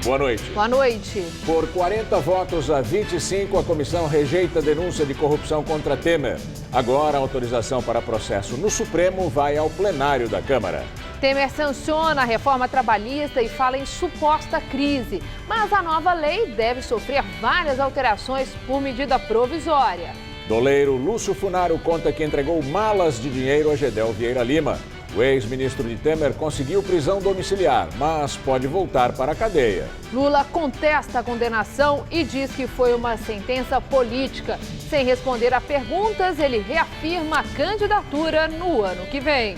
boa noite. Boa noite. Por 40 votos a 25, a comissão rejeita a denúncia de corrupção contra Temer. Agora, a autorização para processo no Supremo vai ao plenário da Câmara. Temer sanciona a reforma trabalhista e fala em suposta crise. Mas a nova lei deve sofrer várias alterações por medida provisória. Doleiro Lúcio Funaro conta que entregou malas de dinheiro a Gedel Vieira Lima. O ex-ministro de Temer conseguiu prisão domiciliar, mas pode voltar para a cadeia. Lula contesta a condenação e diz que foi uma sentença política. Sem responder a perguntas, ele reafirma a candidatura no ano que vem.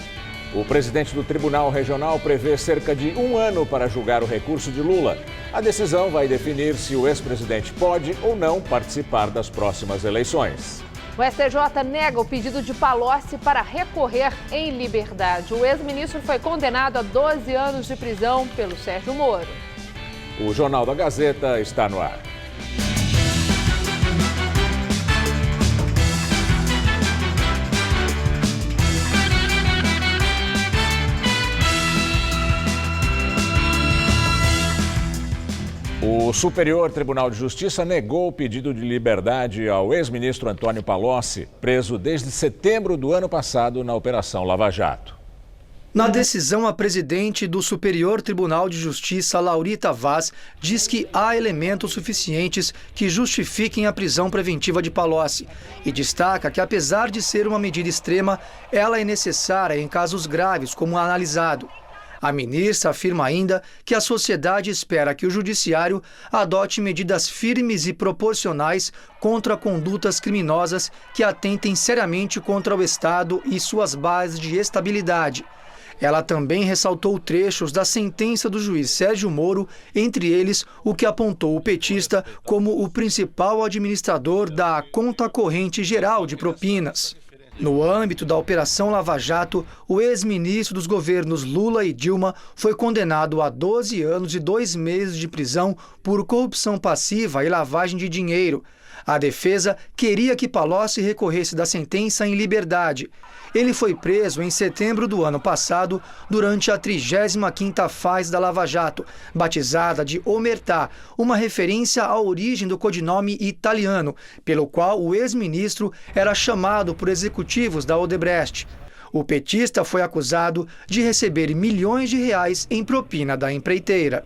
O presidente do Tribunal Regional prevê cerca de 1 ano para julgar o recurso de Lula. A decisão vai definir se o ex-presidente pode ou não participar das próximas eleições. O STJ nega o pedido de Palocci para recorrer em liberdade. O ex-ministro foi condenado a 12 anos de prisão pelo Sérgio Moro. O Jornal da Gazeta está no ar. O Superior Tribunal de Justiça negou o pedido de liberdade ao ex-ministro Antônio Palocci, preso desde setembro do ano passado na Operação Lava Jato. Na decisão, a presidente do Superior Tribunal de Justiça, Laurita Vaz, diz que há elementos suficientes que justifiquem a prisão preventiva de Palocci e destaca que, apesar de ser uma medida extrema, ela é necessária em casos graves, como analisado. A ministra afirma ainda que a sociedade espera que o judiciário adote medidas firmes e proporcionais contra condutas criminosas que atentem seriamente contra o Estado e suas bases de estabilidade. Ela também ressaltou trechos da sentença do juiz Sérgio Moro, entre eles o que apontou o petista como o principal administrador da conta corrente geral de propinas. No âmbito da Operação Lava Jato, o ex-ministro dos governos Lula e Dilma foi condenado a 12 anos e 2 meses de prisão por corrupção passiva e lavagem de dinheiro. A defesa queria que Palocci recorresse da sentença em liberdade. Ele foi preso em setembro do ano passado durante a 35ª fase da Lava Jato, batizada de Omertà, uma referência à origem do codinome italiano, pelo qual o ex-ministro era chamado por executivos da Odebrecht. O petista foi acusado de receber milhões de reais em propina da empreiteira.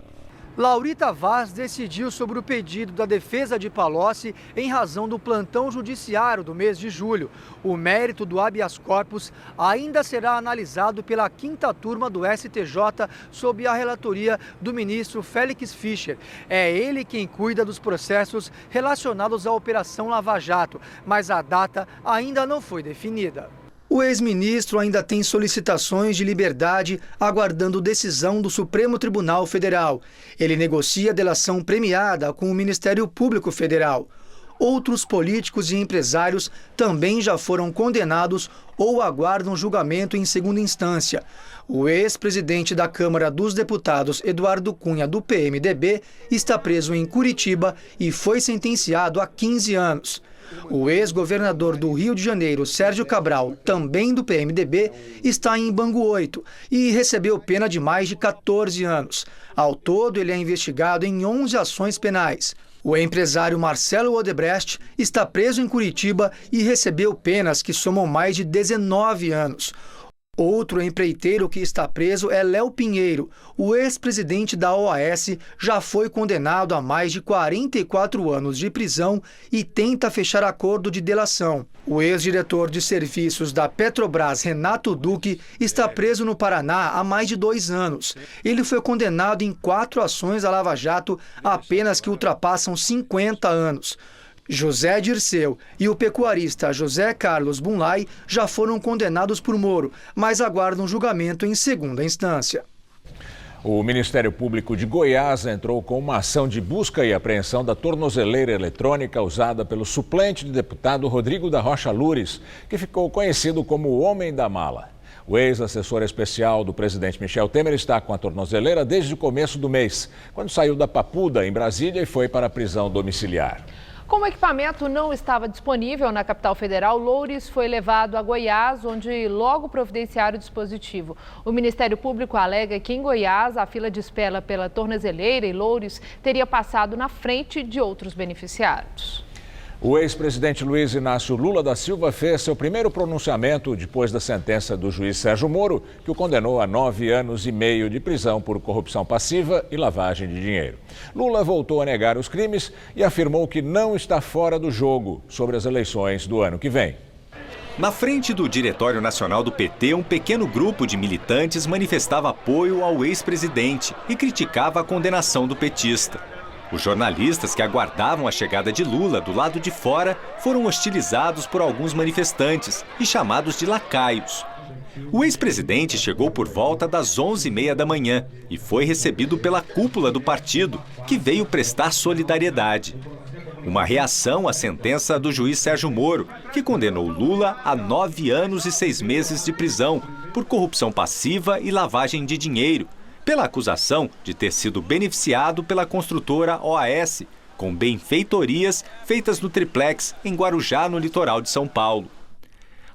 Laurita Vaz decidiu sobre o pedido da defesa de Palocci em razão do plantão judiciário do mês de julho. O mérito do habeas corpus ainda será analisado pela 5ª turma do STJ sob a relatoria do ministro Félix Fischer. É ele quem cuida dos processos relacionados à Operação Lava Jato, mas a data ainda não foi definida. O ex-ministro ainda tem solicitações de liberdade aguardando decisão do Supremo Tribunal Federal. Ele negocia delação premiada com o Ministério Público Federal. Outros políticos e empresários também já foram condenados ou aguardam julgamento em segunda instância. O ex-presidente da Câmara dos Deputados, Eduardo Cunha, do PMDB, está preso em Curitiba e foi sentenciado a 15 anos. O ex-governador do Rio de Janeiro, Sérgio Cabral, também do PMDB, está em Bangu 8 e recebeu pena de mais de 14 anos. Ao todo, ele é investigado em 11 ações penais. O empresário Marcelo Odebrecht está preso em Curitiba e recebeu penas que somam mais de 19 anos. Outro empreiteiro que está preso é Léo Pinheiro. O ex-presidente da OAS já foi condenado a mais de 44 anos de prisão e tenta fechar acordo de delação. O ex-diretor de serviços da Petrobras, Renato Duque, está preso no Paraná há mais de 2 anos. Ele foi condenado em 4 ações da Lava Jato, apenas que ultrapassam 50 anos. José Dirceu e o pecuarista José Carlos Bunlai já foram condenados por Moro, mas aguardam julgamento em segunda instância. O Ministério Público de Goiás entrou com uma ação de busca e apreensão da tornozeleira eletrônica usada pelo suplente de deputado Rodrigo da Rocha Lures, que ficou conhecido como o Homem da Mala. O ex-assessor especial do presidente Michel Temer está com a tornozeleira desde o começo do mês, quando saiu da Papuda, em Brasília, e foi para a prisão domiciliar. Como o equipamento não estava disponível na capital federal, Loures foi levado a Goiás, onde logo providenciaram o dispositivo. O Ministério Público alega que em Goiás a fila de espera pela tornozeleira e Loures teria passado na frente de outros beneficiários. O ex-presidente Luiz Inácio Lula da Silva fez seu primeiro pronunciamento depois da sentença do juiz Sérgio Moro, que o condenou a 9 anos e meio de prisão por corrupção passiva e lavagem de dinheiro. Lula voltou a negar os crimes e afirmou que não está fora do jogo sobre as eleições do ano que vem. Na frente do Diretório Nacional do PT, um pequeno grupo de militantes manifestava apoio ao ex-presidente e criticava a condenação do petista. Os jornalistas que aguardavam a chegada de Lula do lado de fora foram hostilizados por alguns manifestantes e chamados de lacaios. O ex-presidente chegou por volta das 11h30 da manhã e foi recebido pela cúpula do partido, que veio prestar solidariedade. Uma reação à sentença do juiz Sérgio Moro, que condenou Lula a 9 anos e 6 meses de prisão por corrupção passiva e lavagem de dinheiro, pela acusação de ter sido beneficiado pela construtora OAS, com benfeitorias feitas no triplex em Guarujá, no litoral de São Paulo.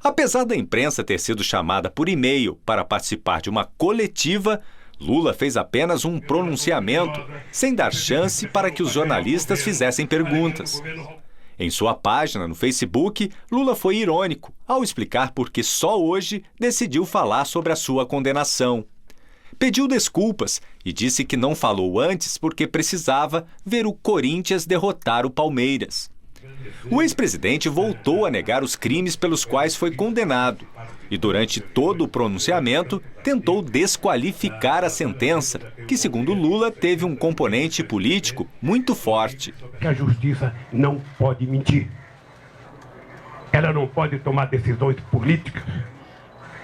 Apesar da imprensa ter sido chamada por e-mail para participar de uma coletiva, Lula fez apenas um pronunciamento, sem dar chance para que os jornalistas fizessem perguntas. Em sua página no Facebook, Lula foi irônico ao explicar por que só hoje decidiu falar sobre a sua condenação. Pediu desculpas e disse que não falou antes porque precisava ver o Corinthians derrotar o Palmeiras. O ex-presidente voltou a negar os crimes pelos quais foi condenado e, durante todo o pronunciamento, tentou desqualificar a sentença, que, segundo Lula, teve um componente político muito forte. A justiça não pode mentir. Ela não pode tomar decisões políticas.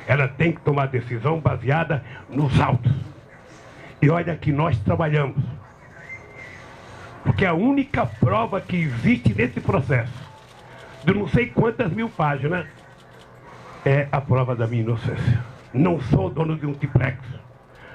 Ela tem que tomar decisão baseada nos autos. E olha que nós trabalhamos. Porque a única prova que existe nesse processo, de não sei quantas mil páginas, é a prova da minha inocência. Não sou dono de um triplex.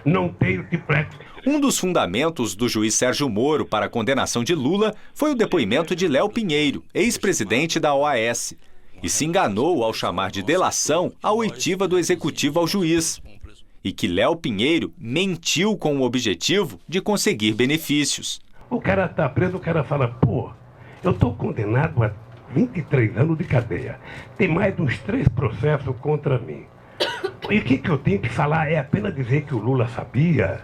Não tenho triplex. Um dos fundamentos do juiz Sérgio Moro para a condenação de Lula foi o depoimento de Léo Pinheiro, ex-presidente da OAS. E se enganou ao chamar de delação a oitiva do executivo ao juiz. E que Léo Pinheiro mentiu com o objetivo de conseguir benefícios. O cara está preso, o cara fala, pô, eu estou condenado a 23 anos de cadeia. Tem mais de uns 3 processos contra mim. E o que eu tenho que falar é apenas dizer que o Lula sabia.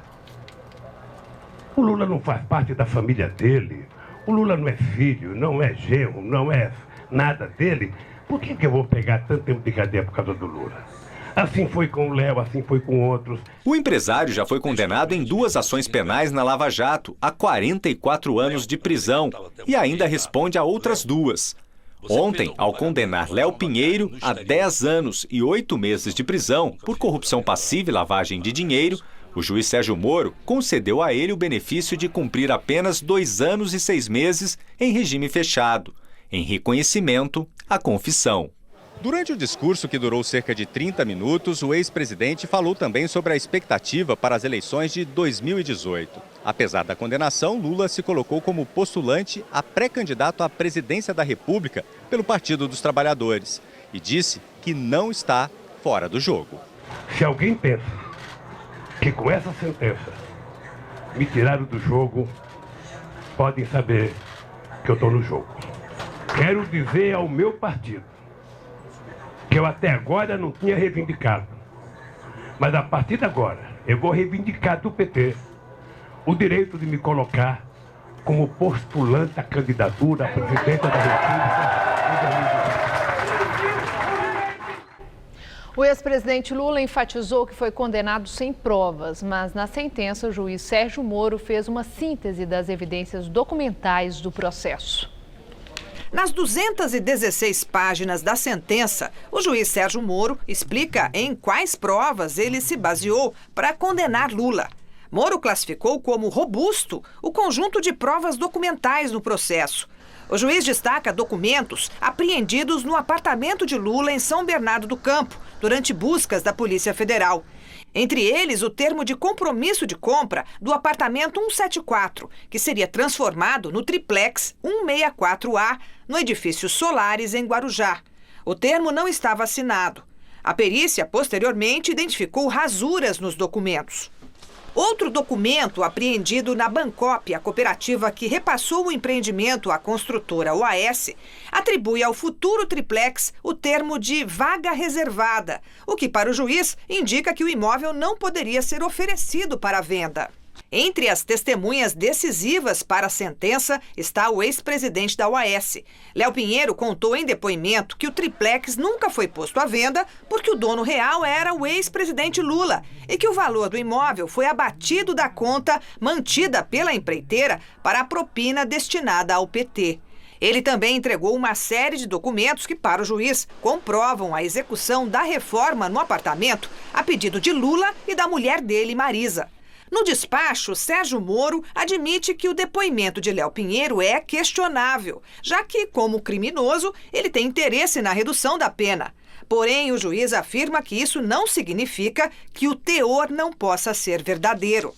O Lula não faz parte da família dele. O Lula não é filho, não é genro, não é nada dele. Por que eu vou pegar tanto tempo de cadeia por causa do Lula? Assim foi com o Léo, assim foi com outros. O empresário já foi condenado em 2 ações penais na Lava Jato, a 44 anos de prisão, e ainda responde a outras 2. Ontem, ao condenar Léo Pinheiro a 10 anos e 8 meses de prisão por corrupção passiva e lavagem de dinheiro, o juiz Sérgio Moro concedeu a ele o benefício de cumprir apenas 2 anos e 6 meses em regime fechado, em reconhecimento à confissão. Durante o discurso, que durou cerca de 30 minutos, o ex-presidente falou também sobre a expectativa para as eleições de 2018. Apesar da condenação, Lula se colocou como postulante a pré-candidato à presidência da República pelo Partido dos Trabalhadores e disse que não está fora do jogo. Se alguém pensa que com essa sentença me tiraram do jogo, podem saber que eu estou no jogo. Quero dizer ao meu partido que eu até agora não tinha reivindicado. Mas a partir de agora, eu vou reivindicar do PT o direito de me colocar como postulante à candidatura à presidência da República. O ex-presidente Lula enfatizou que foi condenado sem provas, mas na sentença o juiz Sérgio Moro fez uma síntese das evidências documentais do processo. Nas 216 páginas da sentença, o juiz Sérgio Moro explica em quais provas ele se baseou para condenar Lula. Moro classificou como robusto o conjunto de provas documentais no processo. O juiz destaca documentos apreendidos no apartamento de Lula em São Bernardo do Campo, durante buscas da Polícia Federal. Entre eles, o termo de compromisso de compra do apartamento 174, que seria transformado no triplex 164A, no edifício Solares, em Guarujá. O termo não estava assinado. A perícia, posteriormente, identificou rasuras nos documentos. Outro documento apreendido na Bancop, a cooperativa que repassou o empreendimento à construtora OAS, atribui ao futuro triplex o termo de vaga reservada, o que para o juiz indica que o imóvel não poderia ser oferecido para venda. Entre as testemunhas decisivas para a sentença está o ex-presidente da OAS. Léo Pinheiro contou em depoimento que o triplex nunca foi posto à venda porque o dono real era o ex-presidente Lula e que o valor do imóvel foi abatido da conta mantida pela empreiteira para a propina destinada ao PT. Ele também entregou uma série de documentos que, para o juiz, comprovam a execução da reforma no apartamento a pedido de Lula e da mulher dele, Marisa. No despacho, Sérgio Moro admite que o depoimento de Léo Pinheiro é questionável, já que, como criminoso, ele tem interesse na redução da pena. Porém, o juiz afirma que isso não significa que o teor não possa ser verdadeiro.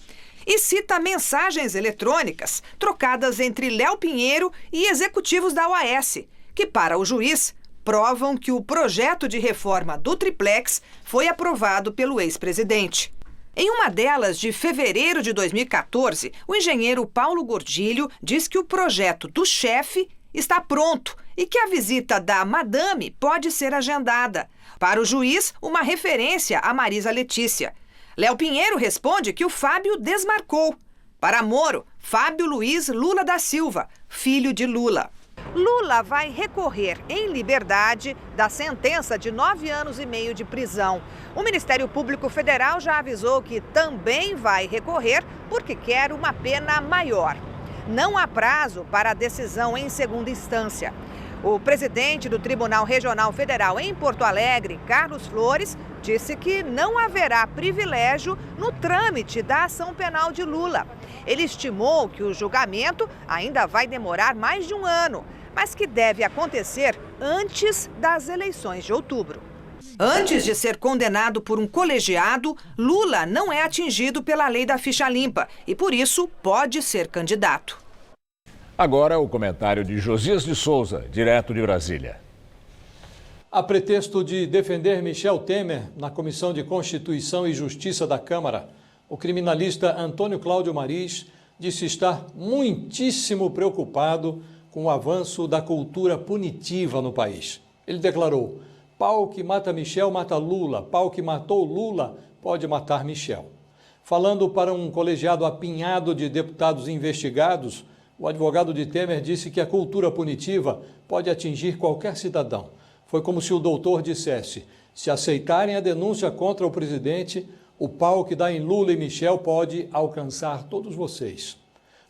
E cita mensagens eletrônicas trocadas entre Léo Pinheiro e executivos da OAS, que, para o juiz, provam que o projeto de reforma do triplex foi aprovado pelo ex-presidente. Em uma delas, de fevereiro de 2014, o engenheiro Paulo Gordilho diz que o projeto do chefe está pronto e que a visita da madame pode ser agendada. Para o juiz, uma referência a Marisa Letícia. Léo Pinheiro responde que o Fábio desmarcou. Para Moro, Fábio Luiz Lula da Silva, filho de Lula. Lula vai recorrer em liberdade da sentença de 9 anos e meio de prisão. O Ministério Público Federal já avisou que também vai recorrer porque quer uma pena maior. Não há prazo para a decisão em segunda instância. O presidente do Tribunal Regional Federal em Porto Alegre, Carlos Flores, disse que não haverá privilégio no trâmite da ação penal de Lula. Ele estimou que o julgamento ainda vai demorar mais de um ano, mas que deve acontecer antes das eleições de outubro. Antes de ser condenado por um colegiado, Lula não é atingido pela lei da ficha limpa e, por isso, pode ser candidato. Agora o comentário de Josias de Souza, direto de Brasília. A pretexto de defender Michel Temer na Comissão de Constituição e Justiça da Câmara, o criminalista Antônio Cláudio Mariz disse estar muitíssimo preocupado com o avanço da cultura punitiva no país. Ele declarou: pau que mata Michel mata Lula, pau que matou Lula pode matar Michel. Falando para um colegiado apinhado de deputados investigados, o advogado de Temer disse que a cultura punitiva pode atingir qualquer cidadão. Foi como se o doutor dissesse: se aceitarem a denúncia contra o presidente, o pau que dá em Lula e Michel pode alcançar todos vocês.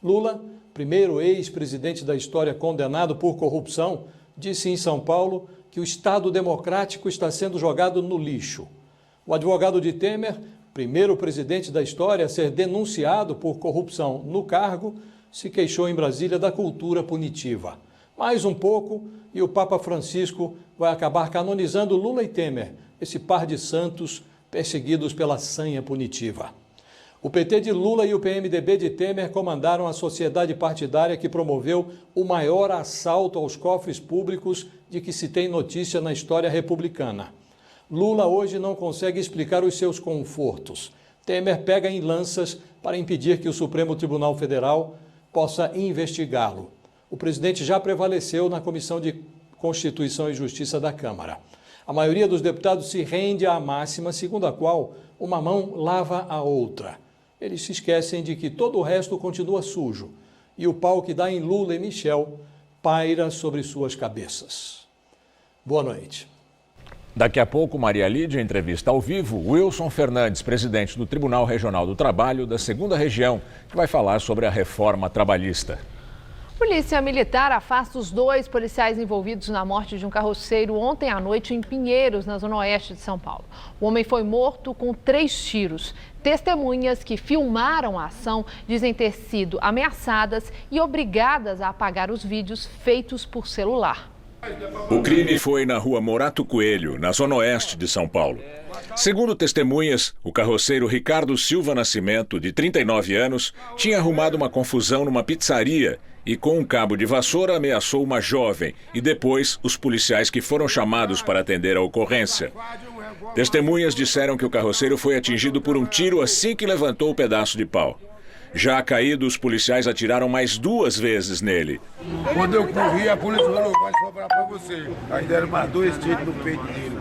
Lula, primeiro ex-presidente da história condenado por corrupção, disse em São Paulo que o Estado democrático está sendo jogado no lixo. O advogado de Temer, primeiro presidente da história a ser denunciado por corrupção no cargo, se queixou em Brasília da cultura punitiva. Mais um pouco e o Papa Francisco vai acabar canonizando Lula e Temer, esse par de santos perseguidos pela sanha punitiva. O PT de Lula e o PMDB de Temer comandaram a sociedade partidária que promoveu o maior assalto aos cofres públicos de que se tem notícia na história republicana. Lula hoje não consegue explicar os seus confortos. Temer pega em lanças para impedir que o Supremo Tribunal Federal possa investigá-lo. O presidente já prevaleceu na Comissão de Constituição e Justiça da Câmara. A maioria dos deputados se rende à máxima segundo a qual uma mão lava a outra. Eles se esquecem de que todo o resto continua sujo e o pau que dá em Lula e Michel paira sobre suas cabeças. Boa noite. Daqui a pouco, Maria Lídia entrevista ao vivo Wilson Fernandes, presidente do Tribunal Regional do Trabalho da 2ª Região, que vai falar sobre a reforma trabalhista. Polícia Militar afasta os 2 policiais envolvidos na morte de um carroceiro ontem à noite em Pinheiros, na zona oeste de São Paulo. O homem foi morto com 3 tiros. Testemunhas que filmaram a ação dizem ter sido ameaçadas e obrigadas a apagar os vídeos feitos por celular. O crime foi na rua Morato Coelho, na zona oeste de São Paulo. Segundo testemunhas, o carroceiro Ricardo Silva Nascimento, de 39 anos, tinha arrumado uma confusão numa pizzaria e com um cabo de vassoura ameaçou uma jovem e depois os policiais que foram chamados para atender a ocorrência. Testemunhas disseram que o carroceiro foi atingido por um tiro assim que levantou o pedaço de pau. Já caído, os policiais atiraram mais 2 vezes nele. Quando eu corri, a polícia falou, vai sobrar pra você. Aí deram mais 2 tiros no peito dele.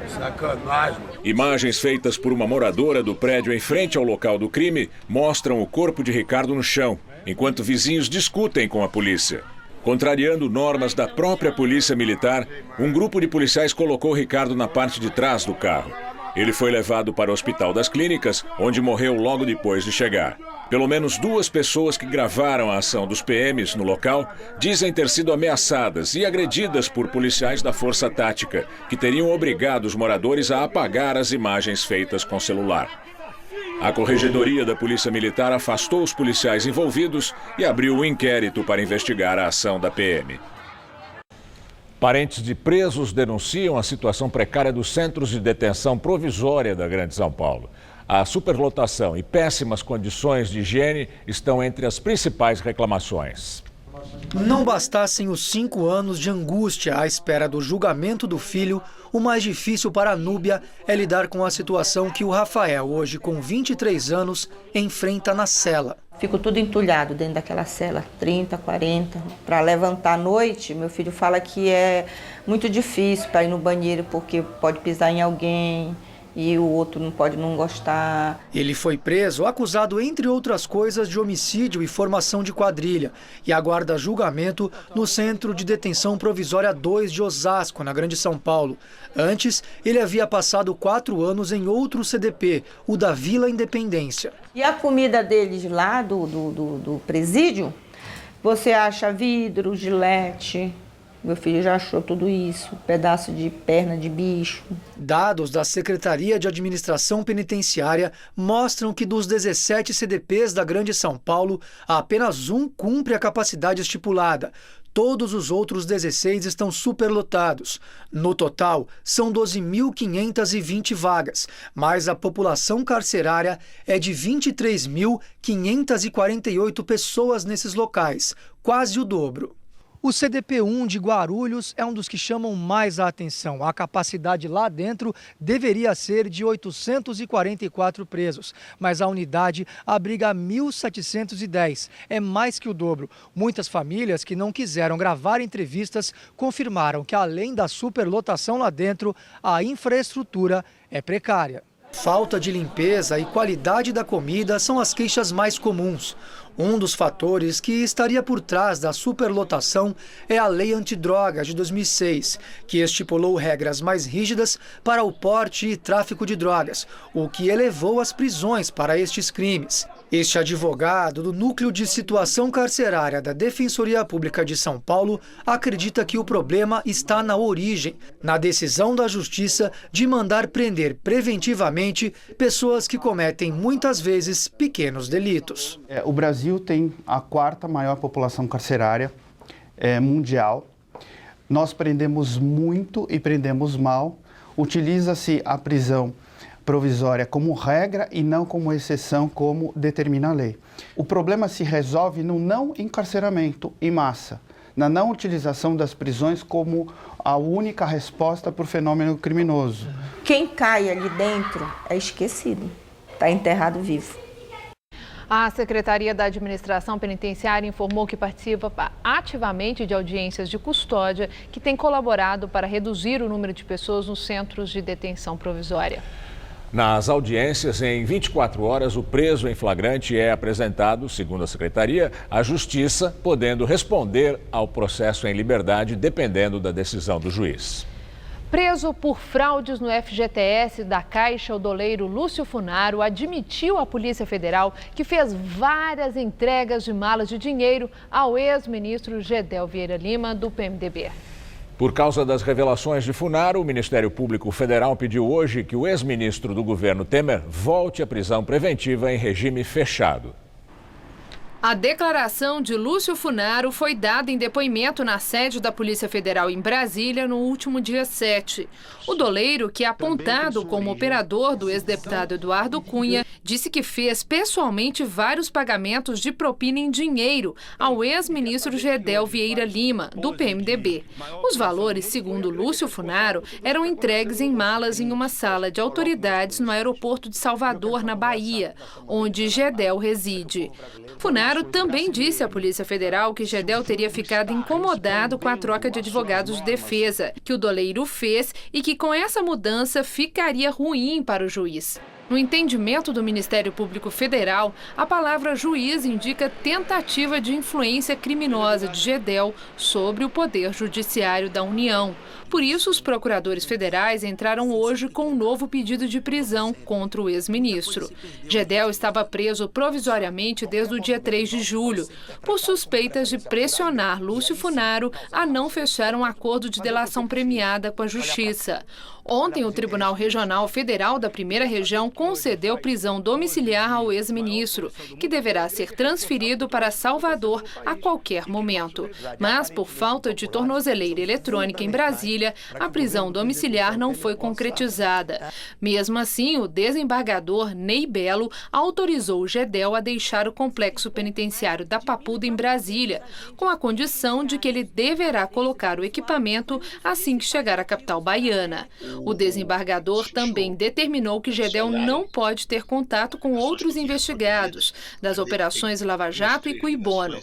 Sacanagem. Imagens feitas por uma moradora do prédio em frente ao local do crime mostram o corpo de Ricardo no chão, enquanto vizinhos discutem com a polícia. Contrariando normas da própria polícia militar, um grupo de policiais colocou Ricardo na parte de trás do carro. Ele foi levado para o Hospital das Clínicas, onde morreu logo depois de chegar. Pelo menos 2 pessoas que gravaram a ação dos PMs no local dizem ter sido ameaçadas e agredidas por policiais da Força Tática, que teriam obrigado os moradores a apagar as imagens feitas com celular. A Corregedoria da Polícia Militar afastou os policiais envolvidos e abriu um inquérito para investigar a ação da PM. Parentes de presos denunciam a situação precária dos centros de detenção provisória da Grande São Paulo. A superlotação e péssimas condições de higiene estão entre as principais reclamações. Não bastassem os 5 anos de angústia à espera do julgamento do filho, o mais difícil para a Núbia é lidar com a situação que o Rafael, hoje com 23 anos, enfrenta na cela. Fico tudo entulhado dentro daquela cela, 30, 40. Para levantar à noite, meu filho fala que é muito difícil para ir no banheiro porque pode pisar em alguém e o outro não pode não gostar. Ele foi preso, acusado, entre outras coisas, de homicídio e formação de quadrilha e aguarda julgamento no Centro de Detenção Provisória 2 de Osasco, na Grande São Paulo. Antes, ele havia passado 4 anos em outro CDP, o da Vila Independência. E a comida deles lá do presídio, você acha vidro, gilete. Meu filho já achou tudo isso, pedaço de perna de bicho. Dados da Secretaria de Administração Penitenciária mostram que dos 17 CDPs da Grande São Paulo, apenas um cumpre a capacidade estipulada. Todos os outros 16 estão superlotados. No total, são 12.520 vagas, mas a população carcerária é de 23.548 pessoas nesses locais, quase o dobro. O CDP-1 de Guarulhos é um dos que chamam mais a atenção. A capacidade lá dentro deveria ser de 844 presos, mas a unidade abriga 1.710. É mais que o dobro. Muitas famílias que não quiseram gravar entrevistas confirmaram que, além da superlotação lá dentro, a infraestrutura é precária. Falta de limpeza e qualidade da comida são as queixas mais comuns. Um dos fatores que estaria por trás da superlotação é a Lei Antidrogas de 2006, que estipulou regras mais rígidas para o porte e tráfico de drogas, o que elevou as prisões para estes crimes. Este advogado do Núcleo de Situação Carcerária da Defensoria Pública de São Paulo acredita que o problema está na origem, na decisão da Justiça de mandar prender preventivamente pessoas que cometem muitas vezes pequenos delitos. O Brasil tem a 4ª maior população carcerária mundial. Nós prendemos muito e prendemos mal. Utiliza-se a prisão provisória como regra e não como exceção, como determina a lei. O problema se resolve no não encarceramento em massa, na não utilização das prisões como a única resposta para o fenômeno criminoso. Quem cai ali dentro é esquecido, está enterrado vivo. A Secretaria da Administração Penitenciária informou que participa ativamente de audiências de custódia que tem colaborado para reduzir o número de pessoas nos centros de detenção provisória. Nas audiências, em 24 horas, o preso em flagrante é apresentado, segundo a Secretaria, à Justiça, podendo responder ao processo em liberdade, dependendo da decisão do juiz. Preso por fraudes no FGTS da Caixa, o doleiro Lúcio Funaro admitiu à Polícia Federal que fez várias entregas de malas de dinheiro ao ex-ministro Gedel Vieira Lima, do PMDB. Por causa das revelações de Funaro, o Ministério Público Federal pediu hoje que o ex-ministro do governo Temer volte à prisão preventiva em regime fechado. A declaração de Lúcio Funaro foi dada em depoimento na sede da Polícia Federal em Brasília no último dia 7. O doleiro, que é apontado como operador do ex-deputado Eduardo Cunha, disse que fez pessoalmente vários pagamentos de propina em dinheiro ao ex-ministro Gedel Vieira Lima, do PMDB. Os valores, segundo Lúcio Funaro, eram entregues em malas em uma sala de autoridades no aeroporto de Salvador, na Bahia, onde Gedel reside. Funaro também disse à Polícia Federal que Gedel teria ficado incomodado com a troca de advogados de defesa, que o doleiro fez e que com essa mudança ficaria ruim para o juiz. No entendimento do Ministério Público Federal, a palavra juiz indica tentativa de influência criminosa de Gedel sobre o Poder Judiciário da União. Por isso, os procuradores federais entraram hoje com um novo pedido de prisão contra o ex-ministro. Gedel estava preso provisoriamente desde o dia 3 de julho, por suspeitas de pressionar Lúcio Funaro a não fechar um acordo de delação premiada com a Justiça. Ontem, o Tribunal Regional Federal da Primeira Região concedeu prisão domiciliar ao ex-ministro, que deverá ser transferido para Salvador a qualquer momento. Mas, por falta de tornozeleira eletrônica em Brasília, a prisão domiciliar não foi concretizada. Mesmo assim, o desembargador Ney Belo autorizou Gedel a deixar o complexo penitenciário da Papuda em Brasília, com a condição de que ele deverá colocar o equipamento assim que chegar à capital baiana. O desembargador também determinou que Gedel não pode ter contato com outros investigados das operações Lava Jato e Cuibono.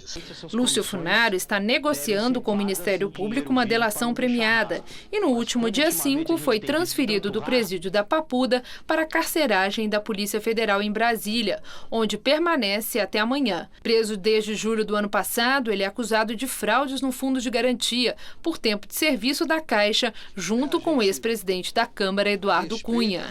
Lúcio Funaro está negociando com o Ministério Público uma delação premiada e no último dia 5 foi transferido do presídio da Papuda para a carceragem da Polícia Federal em Brasília, onde permanece até amanhã. Preso desde julho do ano passado, ele é acusado de fraudes no Fundo de Garantia por tempo de serviço da Caixa, junto com o ex-presidente da Câmara, Eduardo Cunha.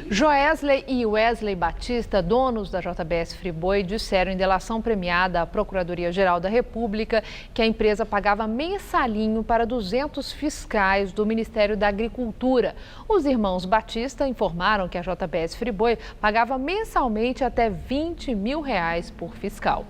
Joesley e Wesley Batista, donos da JBS Friboi, disseram em delação premiada à Procuradoria-Geral da República que a empresa pagava mensalinho para 200 fiscais do Ministério da Agricultura. Os irmãos Batista informaram que a JBS Friboi pagava mensalmente até R$20 mil por fiscal.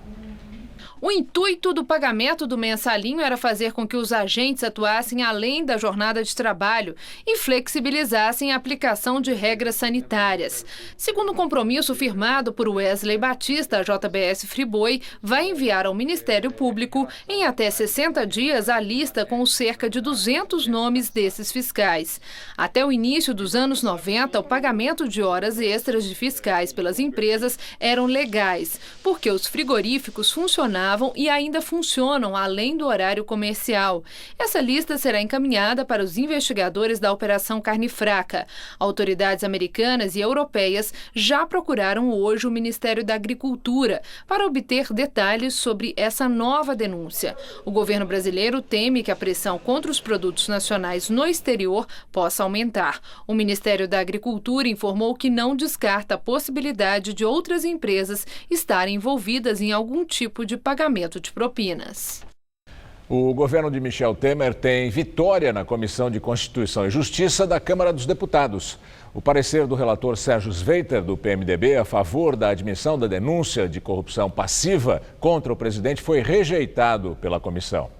O intuito do pagamento do mensalinho era fazer com que os agentes atuassem além da jornada de trabalho e flexibilizassem a aplicação de regras sanitárias. Segundo um compromisso firmado por Wesley Batista, a JBS Friboi vai enviar ao Ministério Público em até 60 dias a lista com cerca de 200 nomes desses fiscais. Até o início dos anos 90, o pagamento de horas extras de fiscais pelas empresas eram legais, porque os frigoríficos funcionavam e ainda funcionam além do horário comercial. Essa lista será encaminhada para os investigadores da Operação Carne Fraca. Autoridades americanas e europeias já procuraram hoje o Ministério da Agricultura para obter detalhes sobre essa nova denúncia. O governo brasileiro teme que a pressão contra os produtos nacionais no exterior possa aumentar. O Ministério da Agricultura informou que não descarta a possibilidade de outras empresas estarem envolvidas em algum tipo de pagamento de propinas. O governo de Michel Temer tem vitória na Comissão de Constituição e Justiça da Câmara dos Deputados. O parecer do relator Sérgio Sveiter, do PMDB, a favor da admissão da denúncia de corrupção passiva contra o presidente foi rejeitado pela comissão.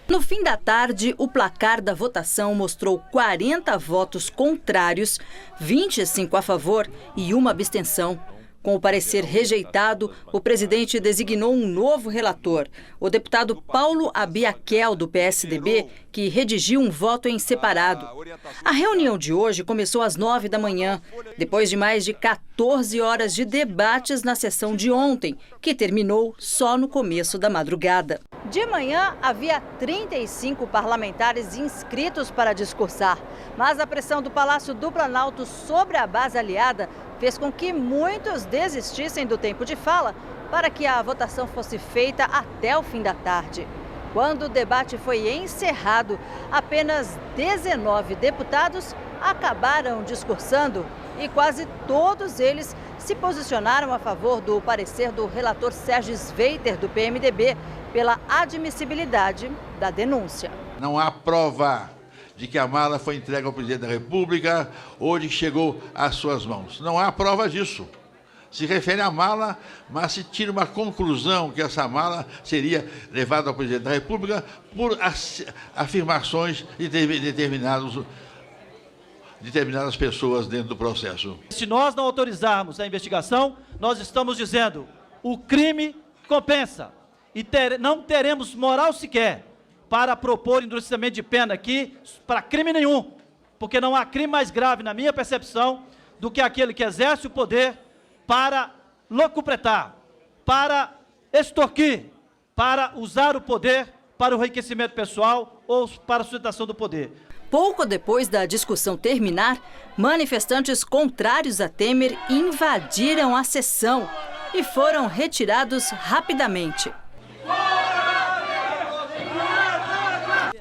No fim da tarde, o placar da votação mostrou 40 votos contrários, 25 a favor e uma abstenção. Com o parecer rejeitado, o presidente designou um novo relator, o deputado Paulo Abiaquel, do PSDB, que redigiu um voto em separado. A reunião de hoje começou às 9 da manhã, depois de mais de 14 horas de debates na sessão de ontem, que terminou só no começo da madrugada. De manhã, havia 35 parlamentares inscritos para discursar, mas a pressão do Palácio do Planalto sobre a base aliada fez com que muitos desistissem do tempo de fala para que a votação fosse feita até o fim da tarde. Quando o debate foi encerrado, apenas 19 deputados acabaram discursando e quase todos eles se posicionaram a favor do parecer do relator Sérgio Sveiter, do PMDB, pela admissibilidade da denúncia. Não há prova de que a mala foi entregue ao presidente da República ou de que chegou às suas mãos. Não há prova disso. se refere à mala, mas se tira uma conclusão que essa mala seria levada ao presidente da República por afirmações de determinadas pessoas dentro do processo. Se nós não autorizarmos a investigação, nós estamos dizendo o crime compensa e não teremos moral sequer para propor endurecimento de pena aqui para crime nenhum, porque não há crime mais grave, na minha percepção, do que aquele que exerce o poder para locupletar, para extorquir, para usar o poder para o enriquecimento pessoal ou para a sustentação do poder. Pouco depois da discussão terminar, manifestantes contrários a Temer invadiram a sessão e foram retirados rapidamente.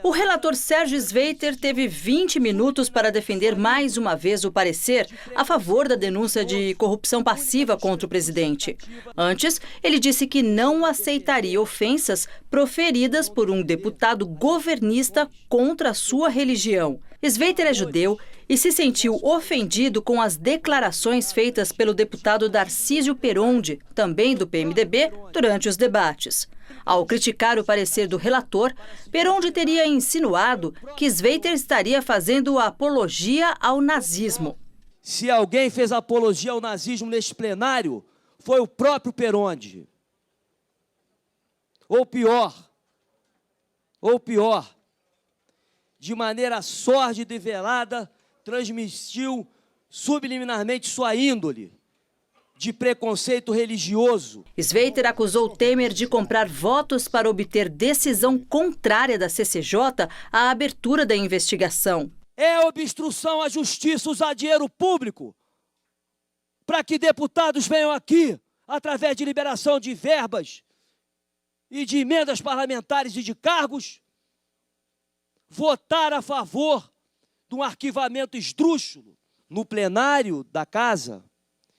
O relator Sérgio Sveiter teve 20 minutos para defender mais uma vez o parecer a favor da denúncia de corrupção passiva contra o presidente. Antes, ele disse que não aceitaria ofensas proferidas por um deputado governista contra a sua religião. Sveiter é judeu e se sentiu ofendido com as declarações feitas pelo deputado Darcísio Perondi, também do PMDB, durante os debates. Ao criticar o parecer do relator, Perondi teria insinuado que Sveiter estaria fazendo apologia ao nazismo. Se alguém fez apologia ao nazismo neste plenário, foi o próprio Perondi. Ou pior, de maneira sórdida e velada, transmitiu subliminarmente sua índole de preconceito religioso. Sveiter acusou Temer de comprar votos para obter decisão contrária da CCJ à abertura da investigação. É obstrução à justiça usar dinheiro público para que deputados venham aqui, através de liberação de verbas e de emendas parlamentares e de cargos, votar a favor de um arquivamento esdrúxulo no plenário da Casa,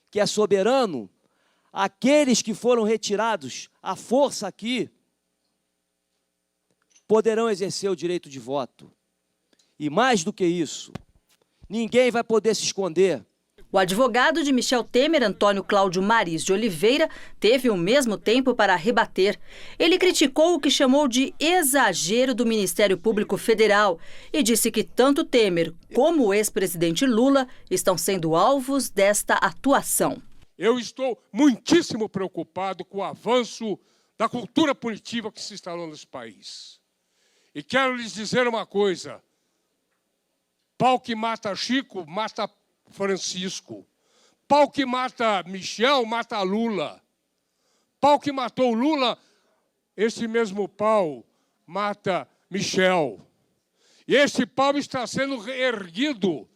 que é soberano. Aqueles que foram retirados à força aqui poderão exercer o direito de voto. E mais do que isso, ninguém vai poder se esconder. O advogado de Michel Temer, Antônio Cláudio Maris de Oliveira, teve o mesmo tempo para rebater. Ele criticou o que chamou de exagero do Ministério Público Federal e disse que tanto Temer como o ex-presidente Lula estão sendo alvos desta atuação. Eu estou muitíssimo preocupado com o avanço da cultura punitiva que se instalou nesse país. E quero lhes dizer uma coisa: pau que mata Chico, mata Francisco. Pau que mata Michel, mata Lula. Pau que matou Lula, esse mesmo pau mata Michel. E esse pau está sendo reerguido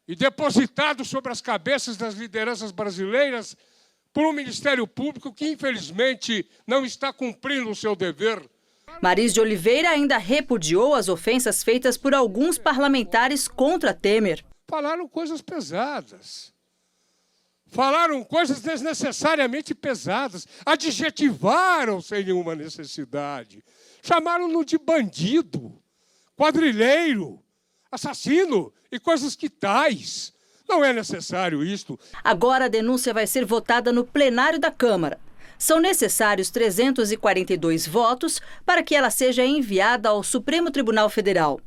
e depositado sobre as cabeças das lideranças brasileiras por um Ministério Público que, infelizmente, não está cumprindo o seu dever. Maris de Oliveira ainda repudiou as ofensas feitas por alguns parlamentares contra Temer. Falaram coisas pesadas. Falaram coisas desnecessariamente pesadas. Adjetivaram sem nenhuma necessidade. Chamaram-no de bandido, quadrilheiro, assassino e coisas que tais. Não é necessário isto. Agora a denúncia vai ser votada no plenário da Câmara. São necessários 342 votos para que ela seja enviada ao Supremo Tribunal Federal.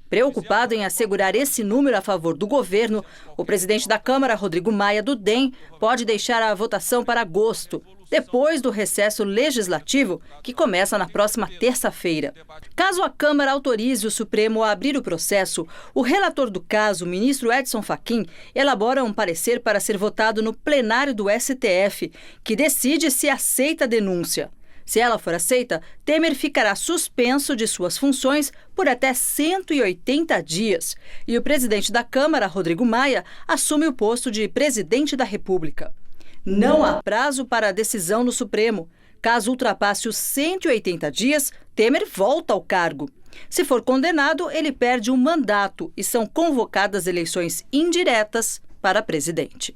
Preocupado em assegurar esse número a favor do governo, o presidente da Câmara, Rodrigo Maia, do DEM, pode deixar a votação para agosto, depois do recesso legislativo, que começa na próxima terça-feira. Caso a Câmara autorize o Supremo a abrir o processo, o relator do caso, o ministro Edson Fachin, elabora um parecer para ser votado no plenário do STF, que decide se aceita a denúncia. Se ela for aceita, Temer ficará suspenso de suas funções por até 180 dias. E o presidente da Câmara, Rodrigo Maia, assume o posto de presidente da República. Não há prazo para a decisão no Supremo. Caso ultrapasse os 180 dias, Temer volta ao cargo. Se for condenado, ele perde um mandato e são convocadas eleições indiretas para presidente.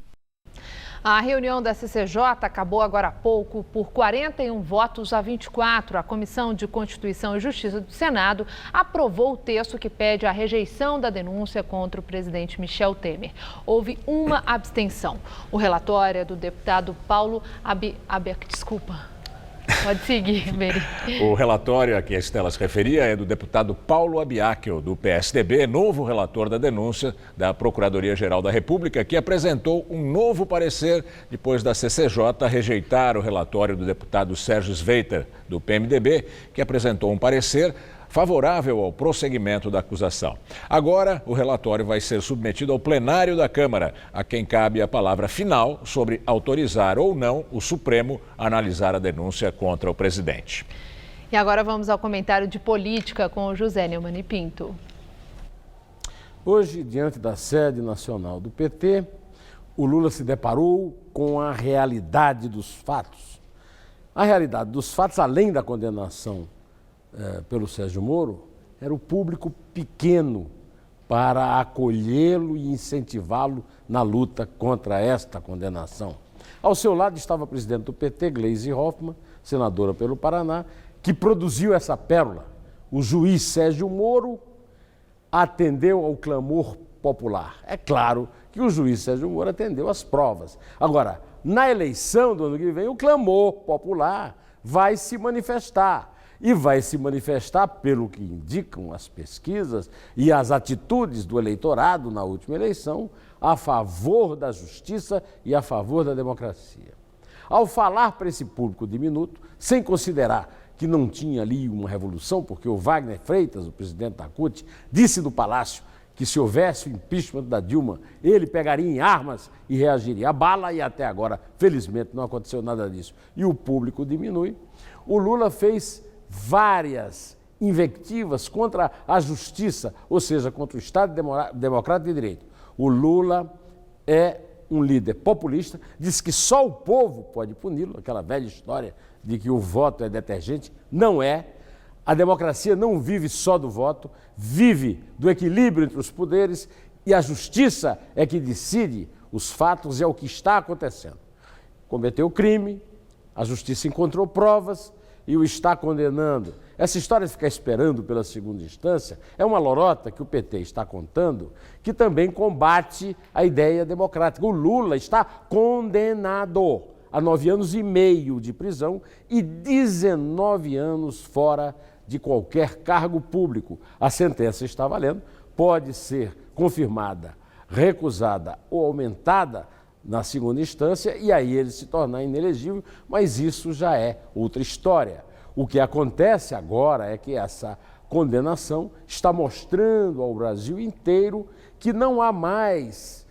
A reunião da CCJ acabou agora há pouco por 41 votos a 24. A Comissão de Constituição e Justiça do Senado aprovou o texto que pede a rejeição da denúncia contra o presidente Michel Temer. Houve uma abstenção. O relatório é do deputado Paulo Pode seguir, Beri. O relatório a que a Estela se referia é do deputado Paulo Abiakel, do PSDB, novo relator da denúncia da Procuradoria-Geral da República, que apresentou um novo parecer depois da CCJ rejeitar o relatório do deputado Sérgio Sveiter, do PMDB, que apresentou um parecer favorável ao prosseguimento da acusação. Agora, o relatório vai ser submetido ao plenário da Câmara, a quem cabe a palavra final sobre autorizar ou não o Supremo a analisar a denúncia contra o presidente. E agora vamos ao comentário de política com o José Neumann e Pinto. Hoje, diante da sede nacional do PT, o Lula se deparou com a realidade dos fatos. A realidade dos fatos, além da condenação pelo Sérgio Moro, era o público pequeno para acolhê-lo e incentivá-lo na luta contra esta condenação. Ao seu lado estava a presidente do PT, Gleisi Hoffmann, senadora pelo Paraná, que produziu essa pérola. O juiz Sérgio Moro atendeu ao clamor popular. É claro que o juiz Sérgio Moro atendeu às provas. Agora, na eleição do ano que vem, o clamor popular vai se manifestar. E vai se manifestar, pelo que indicam as pesquisas e as atitudes do eleitorado na última eleição, a favor da justiça e a favor da democracia. Ao falar para esse público diminuto, sem considerar que não tinha ali uma revolução, porque o Wagner Freitas, o presidente da CUT, disse no Palácio que se houvesse o impeachment da Dilma, ele pegaria em armas e reagiria à bala, e até agora, felizmente, não aconteceu nada disso. E o público diminui. O Lula fez várias invectivas contra a justiça, ou seja, contra o Estado Democrático de Direito. O Lula é um líder populista, diz que só o povo pode puni-lo, aquela velha história de que o voto é detergente. Não é. A democracia não vive só do voto, vive do equilíbrio entre os poderes, e a justiça é que decide os fatos, e é o que está acontecendo. Cometeu crime, a justiça encontrou provas, e o está condenando. Essa história de ficar esperando pela segunda instância é uma lorota que o PT está contando, que também combate a ideia democrática. O Lula está condenado a 9 anos e meio de prisão e 19 anos fora de qualquer cargo público. A sentença está valendo, pode ser confirmada, recusada ou aumentada na segunda instância, e aí ele se tornar inelegível, mas isso já é outra história. O que acontece agora é que essa condenação está mostrando ao Brasil inteiro que não há mais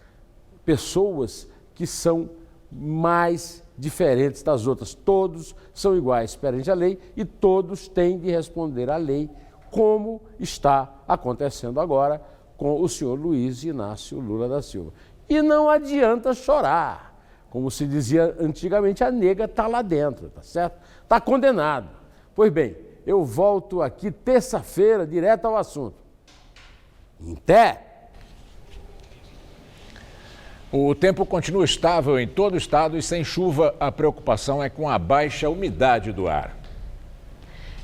pessoas que são mais diferentes das outras. Todos são iguais perante a lei e todos têm de responder à lei, como está acontecendo agora com o senhor Luiz Inácio Lula da Silva. E não adianta chorar. Como se dizia antigamente, a nega está lá dentro, tá certo? Está condenado. Pois bem, eu volto aqui terça-feira, direto ao assunto. Até! O tempo continua estável em todo o estado e sem chuva, a preocupação é com a baixa umidade do ar.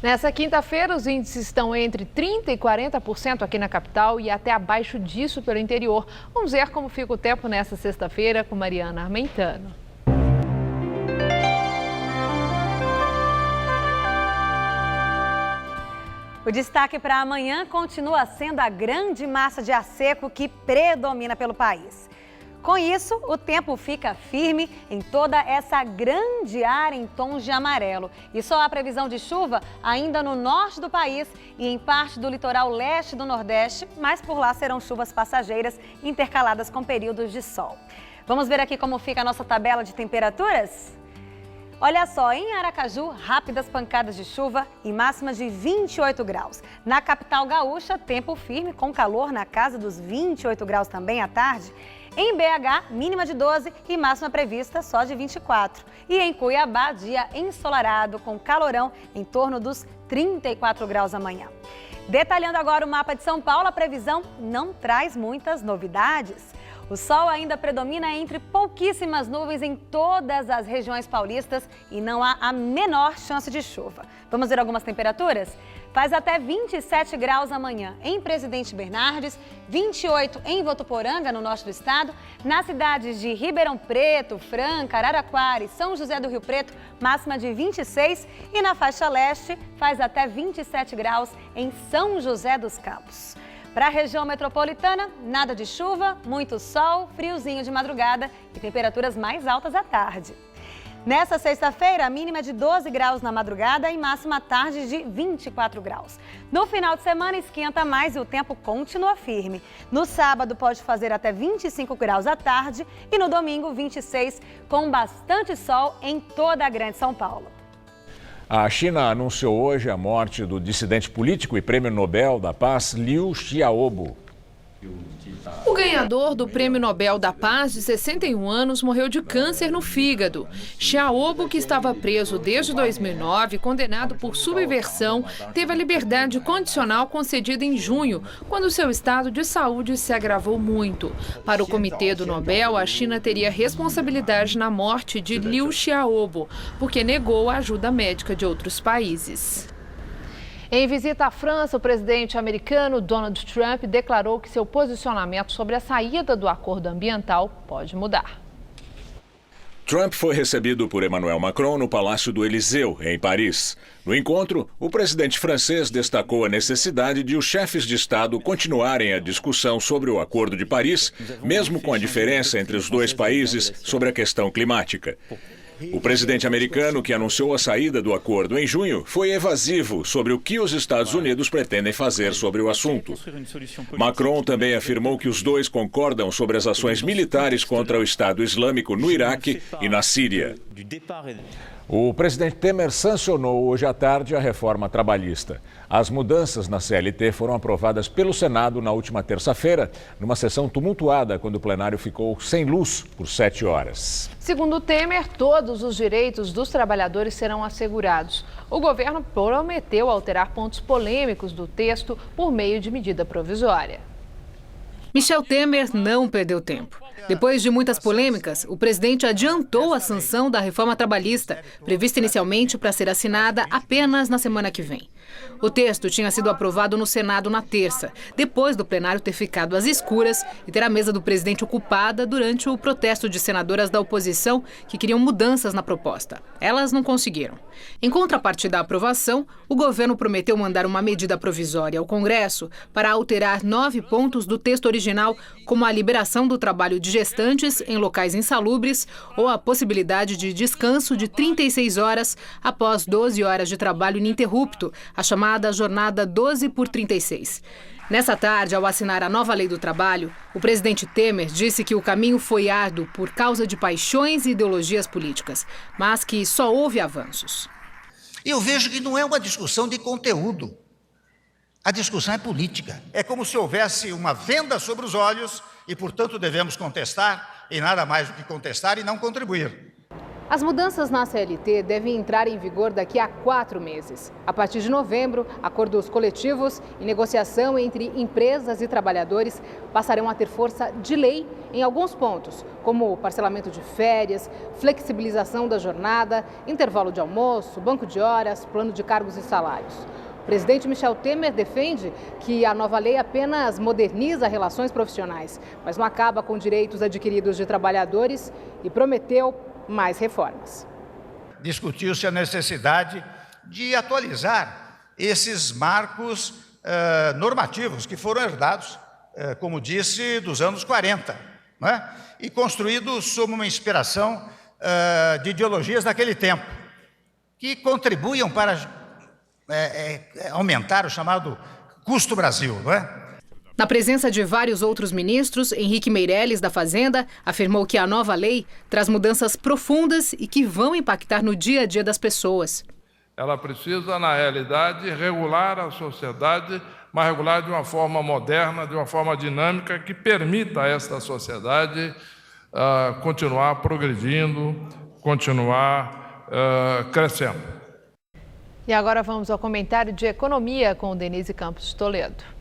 Nessa quinta-feira, os índices estão entre 30% e 40% aqui na capital e até abaixo disso pelo interior. Vamos ver como fica o tempo nessa sexta-feira com Mariana Armentano. O destaque para amanhã continua sendo a grande massa de ar seco que predomina pelo país. Com isso, o tempo fica firme em toda essa grande área em tons de amarelo. E só há previsão de chuva ainda no norte do país e em parte do litoral leste do Nordeste, mas por lá serão chuvas passageiras intercaladas com períodos de sol. Vamos ver aqui como fica a nossa tabela de temperaturas? Olha só, em Aracaju, rápidas pancadas de chuva e máximas de 28 graus. Na capital gaúcha, tempo firme com calor na casa dos 28 graus também à tarde. Em BH, mínima de 12 e máxima prevista só de 24. E em Cuiabá, dia ensolarado com calorão em torno dos 34 graus amanhã. Detalhando agora o mapa de São Paulo, a previsão não traz muitas novidades. O sol ainda predomina entre pouquíssimas nuvens em todas as regiões paulistas e não há a menor chance de chuva. Vamos ver algumas temperaturas? Faz até 27 graus amanhã em Presidente Bernardes, 28 em Votuporanga, no norte do estado. Nas cidades de Ribeirão Preto, Franca, Araraquara e São José do Rio Preto, máxima de 26. E na faixa leste, faz até 27 graus em São José dos Campos. Para a região metropolitana, nada de chuva, muito sol, friozinho de madrugada e temperaturas mais altas à tarde. Nessa sexta-feira, a mínima de 12 graus na madrugada e máxima à tarde de 24 graus. No final de semana, esquenta mais e o tempo continua firme. No sábado, pode fazer até 25 graus à tarde e no domingo, 26, com bastante sol em toda a Grande São Paulo. A China anunciou hoje a morte do dissidente político e prêmio Nobel da Paz, Liu Xiaobo. O ganhador do Prêmio Nobel da Paz, de 61 anos, morreu de câncer no fígado. Xiaobo, que estava preso desde 2009, condenado por subversão, teve a liberdade condicional concedida em junho, quando seu estado de saúde se agravou muito. Para o Comitê do Nobel, a China teria responsabilidade na morte de Liu Xiaobo, porque negou a ajuda médica de outros países. Em visita à França, o presidente americano Donald Trump declarou que seu posicionamento sobre a saída do acordo ambiental pode mudar. Trump foi recebido por Emmanuel Macron no Palácio do Élysée, em Paris. No encontro, o presidente francês destacou a necessidade de os chefes de Estado continuarem a discussão sobre o Acordo de Paris, mesmo com a diferença entre os dois países sobre a questão climática. O presidente americano, que anunciou a saída do acordo em junho, foi evasivo sobre o que os Estados Unidos pretendem fazer sobre o assunto. Macron também afirmou que os dois concordam sobre as ações militares contra o Estado Islâmico no Iraque e na Síria. O presidente Temer sancionou hoje à tarde a reforma trabalhista. As mudanças na CLT foram aprovadas pelo Senado na última terça-feira, numa sessão tumultuada, quando o plenário ficou sem luz por 7 horas. Segundo Temer, todos os direitos dos trabalhadores serão assegurados. O governo prometeu alterar pontos polêmicos do texto por meio de medida provisória. Michel Temer não perdeu tempo. Depois de muitas polêmicas, o presidente adiantou a sanção da reforma trabalhista, prevista inicialmente para ser assinada apenas na semana que vem. O texto tinha sido aprovado no Senado na terça, depois do plenário ter ficado às escuras e ter a mesa do presidente ocupada durante o protesto de senadoras da oposição que queriam mudanças na proposta. Elas não conseguiram. Em contrapartida à aprovação, o governo prometeu mandar uma medida provisória ao Congresso para alterar 9 pontos do texto original, como a liberação do trabalho de gestantes em locais insalubres ou a possibilidade de descanso de 36 horas após 12 horas de trabalho ininterrupto, a chamada jornada 12 por 36. Nessa tarde, ao assinar a nova lei do trabalho, o presidente Temer disse que o caminho foi árduo por causa de paixões e ideologias políticas, mas que só houve avanços. Eu vejo que não é uma discussão de conteúdo. A discussão é política. É como se houvesse uma venda sobre os olhos e, portanto, devemos contestar, e nada mais do que contestar e não contribuir. As mudanças na CLT devem entrar em vigor daqui a 4 meses. A partir de novembro, acordos coletivos e negociação entre empresas e trabalhadores passarão a ter força de lei em alguns pontos, como parcelamento de férias, flexibilização da jornada, intervalo de almoço, banco de horas, plano de cargos e salários. O presidente Michel Temer defende que a nova lei apenas moderniza relações profissionais, mas não acaba com direitos adquiridos de trabalhadores e prometeu mais reformas. Discutiu-se a necessidade de atualizar esses marcos normativos que foram herdados, como disse, dos anos 40, né? E construídos sob uma inspiração de ideologias daquele tempo, que contribuíam para aumentar o chamado custo Brasil, não é? Na presença de vários outros ministros, Henrique Meirelles, da Fazenda, afirmou que a nova lei traz mudanças profundas e que vão impactar no dia a dia das pessoas. Ela precisa, na realidade, regular a sociedade, mas regular de uma forma moderna, de uma forma dinâmica, que permita a esta sociedade continuar progredindo, continuar crescendo. E agora vamos ao comentário de economia com Denise Campos de Toledo.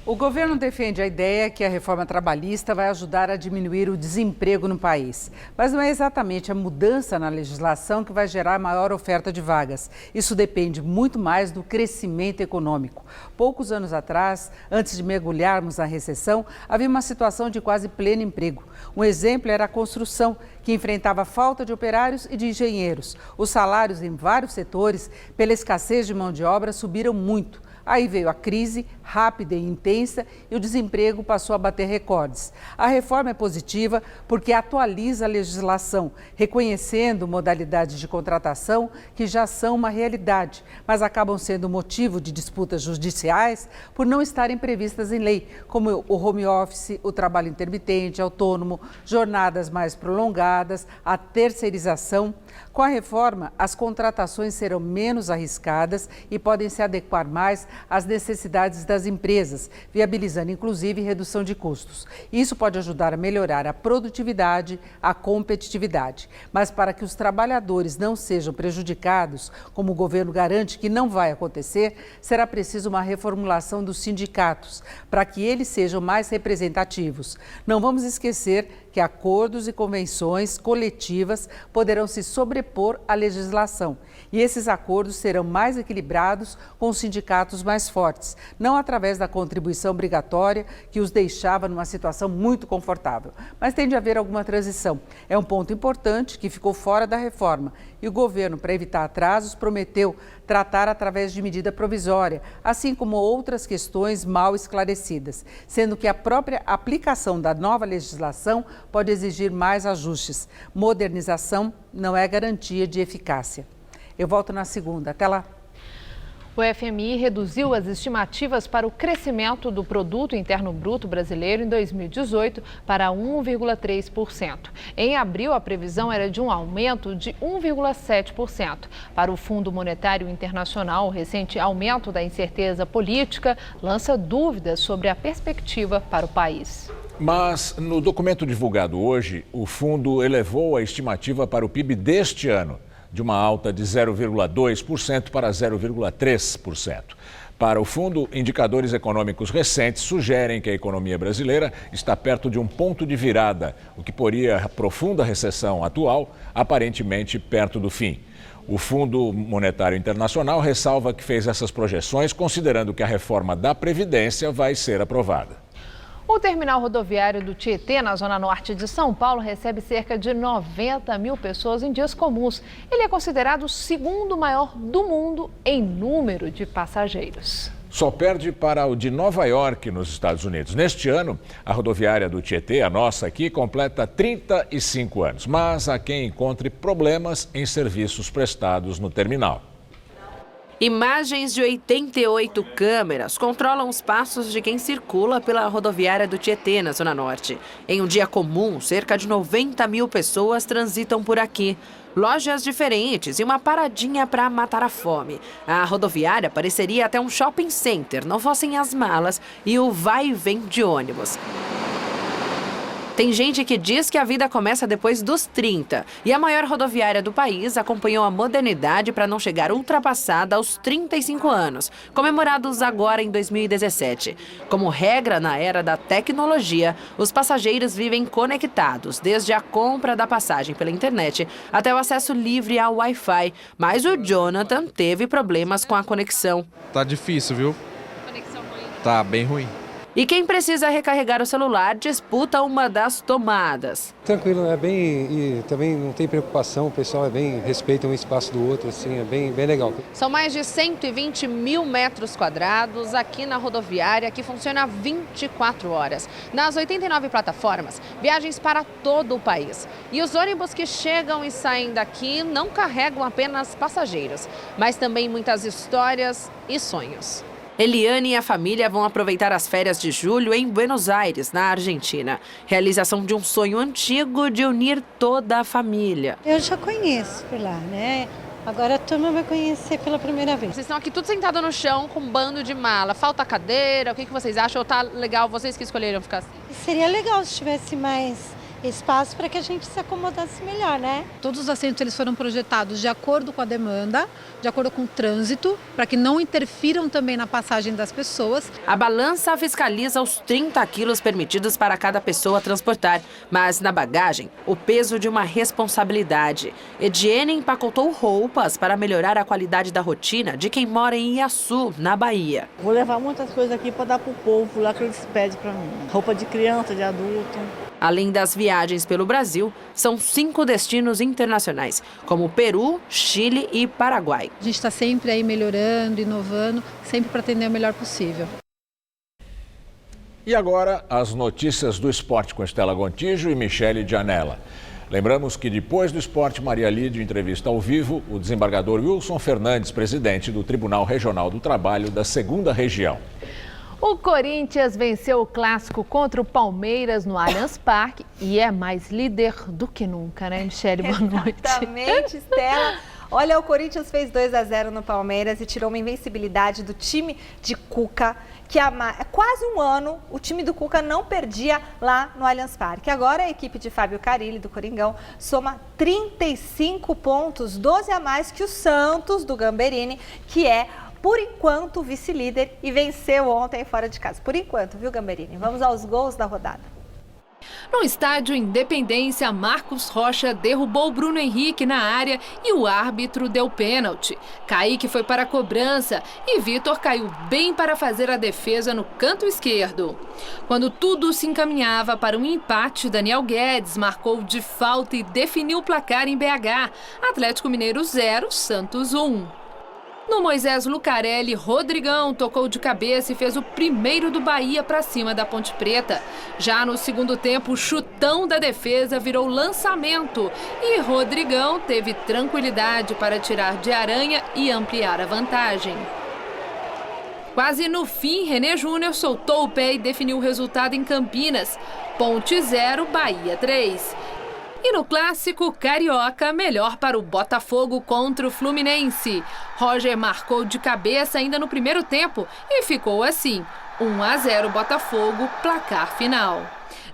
O governo defende a ideia que a reforma trabalhista vai ajudar a diminuir o desemprego no país. Mas não é exatamente a mudança na legislação que vai gerar maior oferta de vagas. Isso depende muito mais do crescimento econômico. Poucos anos atrás, antes de mergulharmos na recessão, havia uma situação de quase pleno emprego. Um exemplo era a construção, que enfrentava falta de operários e de engenheiros. Os salários em vários setores, pela escassez de mão de obra, subiram muito. Aí veio a crise, rápida e intensa, e o desemprego passou a bater recordes. A reforma é positiva porque atualiza a legislação, reconhecendo modalidades de contratação que já são uma realidade, mas acabam sendo motivo de disputas judiciais por não estarem previstas em lei, como o home office, o trabalho intermitente, autônomo, jornadas mais prolongadas, a terceirização. Com a reforma, as contratações serão menos arriscadas e podem se adequar mais às necessidades das empresas, viabilizando inclusive redução de custos. Isso pode ajudar a melhorar a produtividade, a competitividade. Mas para que os trabalhadores não sejam prejudicados, como o governo garante que não vai acontecer, será preciso uma reformulação dos sindicatos, para que eles sejam mais representativos. Não vamos esquecer que acordos e convenções coletivas poderão se sobrepor à legislação. E esses acordos serão mais equilibrados com os sindicatos mais fortes, não através da contribuição obrigatória que os deixava numa situação muito confortável. Mas tem de haver alguma transição. É um ponto importante que ficou fora da reforma. E o governo, para evitar atrasos, prometeu tratar através de medida provisória, assim como outras questões mal esclarecidas, sendo que a própria aplicação da nova legislação pode exigir mais ajustes. Modernização não é garantia de eficácia. Eu volto na segunda. Até lá. O FMI reduziu as estimativas para o crescimento do Produto Interno Bruto brasileiro em 2018 para 1,3%. Em abril, a previsão era de um aumento de 1,7%. Para o Fundo Monetário Internacional, o recente aumento da incerteza política lança dúvidas sobre a perspectiva para o país. Mas, no documento divulgado hoje, o fundo elevou a estimativa para o PIB deste ano, de uma alta de 0,2% para 0,3%. Para o fundo, indicadores econômicos recentes sugerem que a economia brasileira está perto de um ponto de virada, o que poria a profunda recessão atual aparentemente perto do fim. O Fundo Monetário Internacional ressalva que fez essas projeções considerando que a reforma da Previdência vai ser aprovada. O terminal rodoviário do Tietê, na zona norte de São Paulo, recebe cerca de 90 mil pessoas em dias comuns. Ele é considerado o segundo maior do mundo em número de passageiros. Só perde para o de Nova York, nos Estados Unidos. Neste ano, a rodoviária do Tietê, a nossa aqui, completa 35 anos. Mas há quem encontre problemas em serviços prestados no terminal. Imagens de 88 câmeras controlam os passos de quem circula pela rodoviária do Tietê, na Zona Norte. Em um dia comum, cerca de 90 mil pessoas transitam por aqui. Lojas diferentes e uma paradinha para matar a fome. A rodoviária pareceria até um shopping center, não fossem as malas e o vai e vem de ônibus. Tem gente que diz que a vida começa depois dos 30. E a maior rodoviária do país acompanhou a modernidade para não chegar ultrapassada aos 35 anos, comemorados agora em 2017. Como regra na era da tecnologia, os passageiros vivem conectados, desde a compra da passagem pela internet até o acesso livre ao Wi-Fi. Mas o Jonathan teve problemas com a conexão. Tá difícil, viu? Conexão ruim. Tá bem ruim. E quem precisa recarregar o celular disputa uma das tomadas. Tranquilo, né? E também não tem preocupação, o pessoal respeita um espaço do outro, assim, é bem legal. São mais de 120 mil metros quadrados aqui na rodoviária, que funciona 24 horas. Nas 89 plataformas, viagens para todo o país. E os ônibus que chegam e saem daqui não carregam apenas passageiros, mas também muitas histórias e sonhos. Eliane e a família vão aproveitar as férias de julho em Buenos Aires, na Argentina. Realização de um sonho antigo de unir toda a família. Eu já conheço por lá, né? Agora a turma vai conhecer pela primeira vez. Vocês estão aqui tudo sentado no chão com um bando de mala. Falta cadeira? O que vocês acham? Ou tá legal vocês que escolheram ficar assim? Seria legal se tivesse mais espaço para que a gente se acomodasse melhor, né? Todos os assentos eles foram projetados de acordo com a demanda, de acordo com o trânsito, para que não interfiram também na passagem das pessoas. A balança fiscaliza os 30 quilos permitidos para cada pessoa transportar, mas na bagagem, o peso de uma responsabilidade. Ediene empacotou roupas para melhorar a qualidade da rotina de quem mora em Iaçu, na Bahia. Vou levar muitas coisas aqui para dar para o povo lá que eles pedem para mim. Roupa de criança, de adulto. Além das viagens pelo Brasil, são 5 destinos internacionais, como Peru, Chile e Paraguai. A gente está sempre aí melhorando, inovando, sempre para atender o melhor possível. E agora, as notícias do esporte com Estela Gontijo e Michele Gianella. Lembramos que depois do esporte Maria Lídia entrevista ao vivo, o desembargador Wilson Fernandes, presidente do Tribunal Regional do Trabalho da 2ª Região. O Corinthians venceu o clássico contra o Palmeiras no Allianz Parque e é mais líder do que nunca, né, Michele? Boa noite. Exatamente, Estela. Olha, o Corinthians fez 2-0 no Palmeiras e tirou uma invencibilidade do time de Cuca, que há quase um ano o time do Cuca não perdia lá no Allianz Parque. Agora a equipe de Fábio Carille, do Coringão, soma 35 pontos, 12 a mais que o Santos, do Gamberini, que é, por enquanto, vice-líder e venceu ontem fora de casa. Por enquanto, viu, Gamberini? Vamos aos gols da rodada. No estádio Independência, Marcos Rocha derrubou Bruno Henrique na área e o árbitro deu pênalti. Kaique foi para a cobrança e Vitor caiu bem para fazer a defesa no canto esquerdo. Quando tudo se encaminhava para um empate, Daniel Guedes marcou de falta e definiu o placar em BH. Atlético Mineiro 0, Santos 1. No Moisés Lucarelli, Rodrigão tocou de cabeça e fez o primeiro do Bahia para cima da Ponte Preta. Já no segundo tempo, o chutão da defesa virou lançamento e Rodrigão teve tranquilidade para tirar de Aranha e ampliar a vantagem. Quase no fim, René Júnior soltou o pé e definiu o resultado em Campinas. Ponte 0, Bahia 3. E no clássico carioca, melhor para o Botafogo contra o Fluminense. Roger marcou de cabeça ainda no primeiro tempo e ficou assim, 1-0 Botafogo, placar final.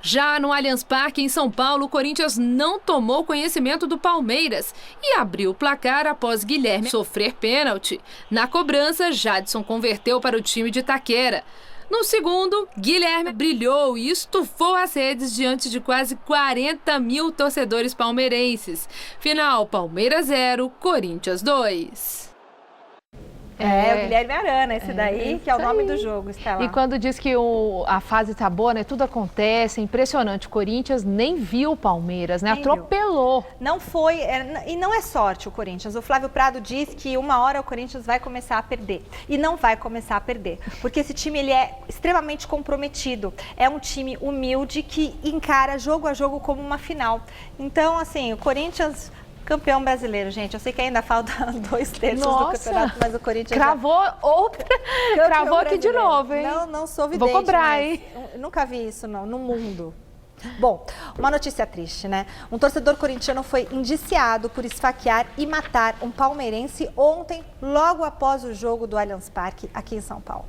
Já no Allianz Parque, em São Paulo, o Corinthians não tomou conhecimento do Palmeiras e abriu o placar após Guilherme sofrer pênalti. Na cobrança, Jadson converteu para o time de Itaquera. No segundo, Guilherme brilhou e estufou as redes diante de quase 40 mil torcedores palmeirenses. Final, Palmeiras 0, Corinthians 2. O Guilherme Arana, esse daí, que é o nome do jogo, Estela. E quando diz que a fase tá boa, né? Tudo acontece, é impressionante. O Corinthians nem viu o Palmeiras, né? Atropelou. Não foi, e não é sorte o Corinthians. O Flávio Prado diz que uma hora o Corinthians vai começar a perder. E não vai começar a perder. Porque esse time, ele é extremamente comprometido. É um time humilde que encara jogo a jogo como uma final. Então, assim, o Corinthians... Campeão brasileiro, gente. Eu sei que ainda falta 2/3 do campeonato, mas o Corinthians... Cravou outra... Cravou aqui de novo, hein? Não sou vidente. Vou cobrar, hein? Nunca vi isso, não, no mundo. Bom, uma notícia triste, né? Um torcedor corintiano foi indiciado por esfaquear e matar um palmeirense ontem, logo após o jogo do Allianz Parque, aqui em São Paulo.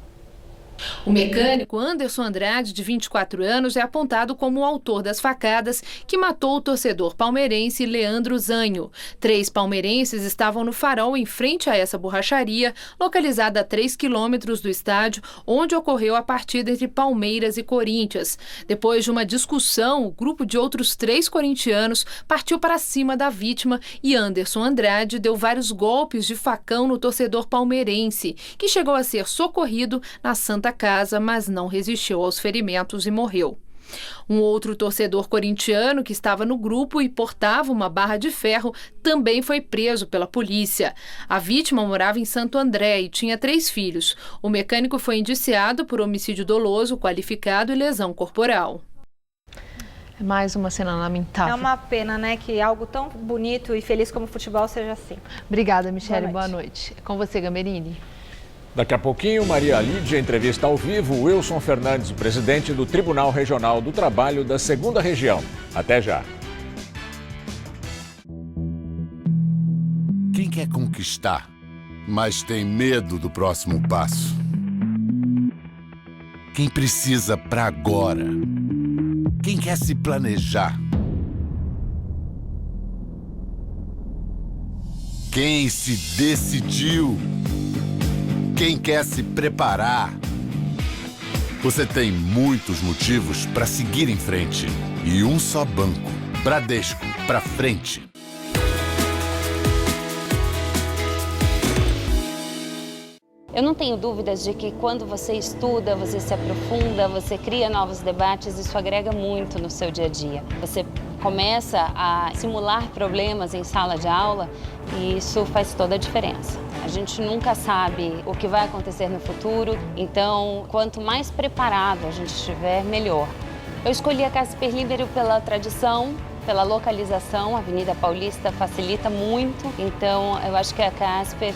O mecânico Anderson Andrade, de 24 anos, é apontado como o autor das facadas que matou o torcedor palmeirense Leandro Zanho. 3 palmeirenses estavam no farol em frente a essa borracharia, localizada a 3 quilômetros do estádio, onde ocorreu a partida entre Palmeiras e Corinthians. Depois de uma discussão, o grupo de outros 3 corintianos partiu para cima da vítima e Anderson Andrade deu vários golpes de facão no torcedor palmeirense, que chegou a ser socorrido na Santa Casa, mas não resistiu aos ferimentos e morreu. Um outro torcedor corintiano que estava no grupo e portava uma barra de ferro também foi preso pela polícia. A vítima morava em Santo André e tinha 3 filhos. O mecânico foi indiciado por homicídio doloso, qualificado e lesão corporal. É mais uma cena lamentável. É uma pena, né, que algo tão bonito e feliz como o futebol seja assim. Obrigada, Michele. Boa noite. É com você, Gamberini. Daqui a pouquinho, Maria Lídia entrevista ao vivo Wilson Fernandes, presidente do Tribunal Regional do Trabalho da 2ª Região. Até já. Quem quer conquistar, mas tem medo do próximo passo? Quem precisa para agora? Quem quer se planejar, Quem se decidiu? Quem quer se preparar? Você tem muitos motivos para seguir em frente. E um só banco. Bradesco. Pra frente. Eu não tenho dúvidas de que quando você estuda, você se aprofunda, você cria novos debates, isso agrega muito no seu dia a dia. Você começa a simular problemas em sala de aula e isso faz toda a diferença. A gente nunca sabe o que vai acontecer no futuro, então quanto mais preparado a gente estiver, melhor. Eu escolhi a Casper Libero pela tradição, pela localização. A Avenida Paulista facilita muito, então eu acho que a Casper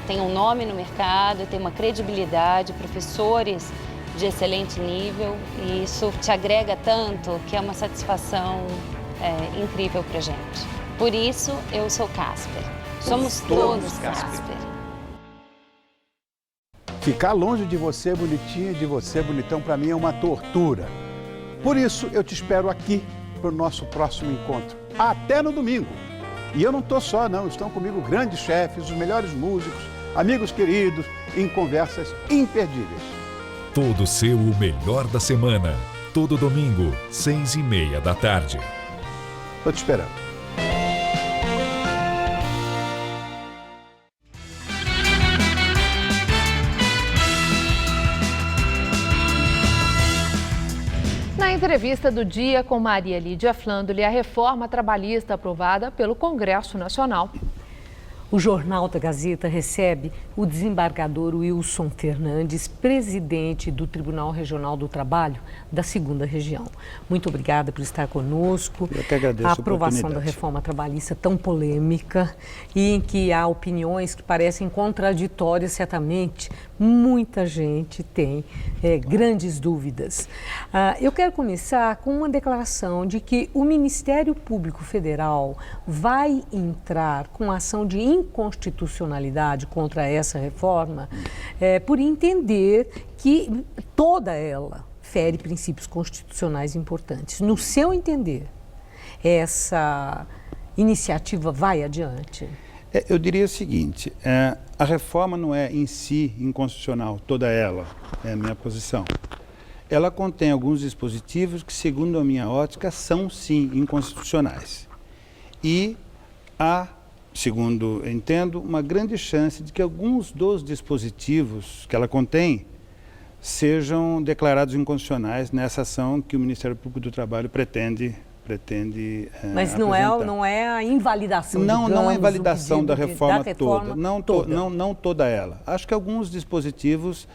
tem um nome no mercado, tem uma credibilidade, professores de excelente nível e isso te agrega tanto que é uma satisfação incrível pra gente. Por isso, eu sou Casper. Somos todos Casper. Ficar longe de você, bonitinha, de você, bonitão, pra mim é uma tortura. Por isso, eu te espero aqui pro nosso próximo encontro. Até no domingo. E eu não tô só, não. Estão comigo grandes chefes, os melhores músicos, amigos queridos, em conversas imperdíveis. Todo seu o melhor da semana. Todo domingo, 6:30 da tarde. Tô te esperando. Na entrevista do dia com Maria Lídia Flandoli, a reforma trabalhista aprovada pelo Congresso Nacional. O Jornal da Gazeta recebe o desembargador Wilson Fernandes, presidente do Tribunal Regional do Trabalho da 2ª Região. Muito obrigada por estar conosco. Eu que agradeço a aprovação da reforma trabalhista tão polêmica e em que há opiniões que parecem contraditórias, certamente. Muita gente tem grandes dúvidas. Eu quero começar com uma declaração de que o Ministério Público Federal vai entrar com ação de inconstitucionalidade contra essa reforma por entender que toda ela fere princípios constitucionais importantes. No seu entender, essa iniciativa vai adiante? Eu diria o seguinte, a reforma não é em si inconstitucional, toda ela, é a minha posição. Ela contém alguns dispositivos que, segundo a minha ótica, são sim inconstitucionais. E há, segundo entendo, uma grande chance de que alguns dos dispositivos que ela contém sejam declarados inconstitucionais nessa ação que o Ministério Público do Trabalho pretende Mas não é a invalidação, não é a invalidação da reforma toda, não toda ela. Acho que alguns dispositivos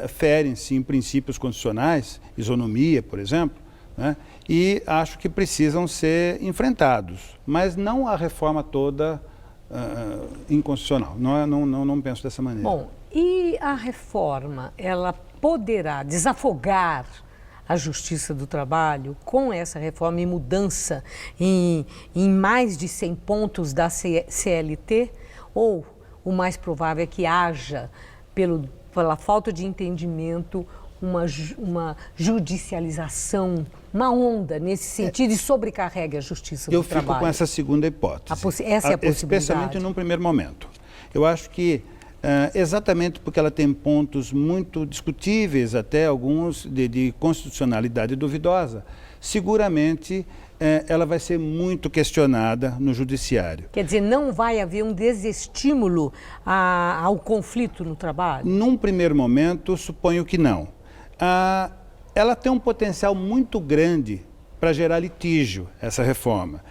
ferem, sim, princípios constitucionais, isonomia, por exemplo, né? E acho que precisam ser enfrentados, mas não a reforma toda inconstitucional. Não penso dessa maneira. Bom, e a reforma, ela poderá desafogar a Justiça do Trabalho com essa reforma e mudança em mais de 100 pontos da CLT? Ou o mais provável é que haja, pela falta de entendimento, uma judicialização, uma onda nesse sentido e sobrecarregue a Justiça do Trabalho? Eu fico com essa segunda hipótese. Essa é a possibilidade? Especialmente num primeiro momento. Eu acho que exatamente porque ela tem pontos muito discutíveis, até alguns de constitucionalidade duvidosa, seguramente ela vai ser muito questionada no judiciário. Quer dizer, não vai haver um desestímulo ao conflito no trabalho? Num primeiro momento, suponho que não. Ela tem um potencial muito grande para gerar litígio, essa reforma.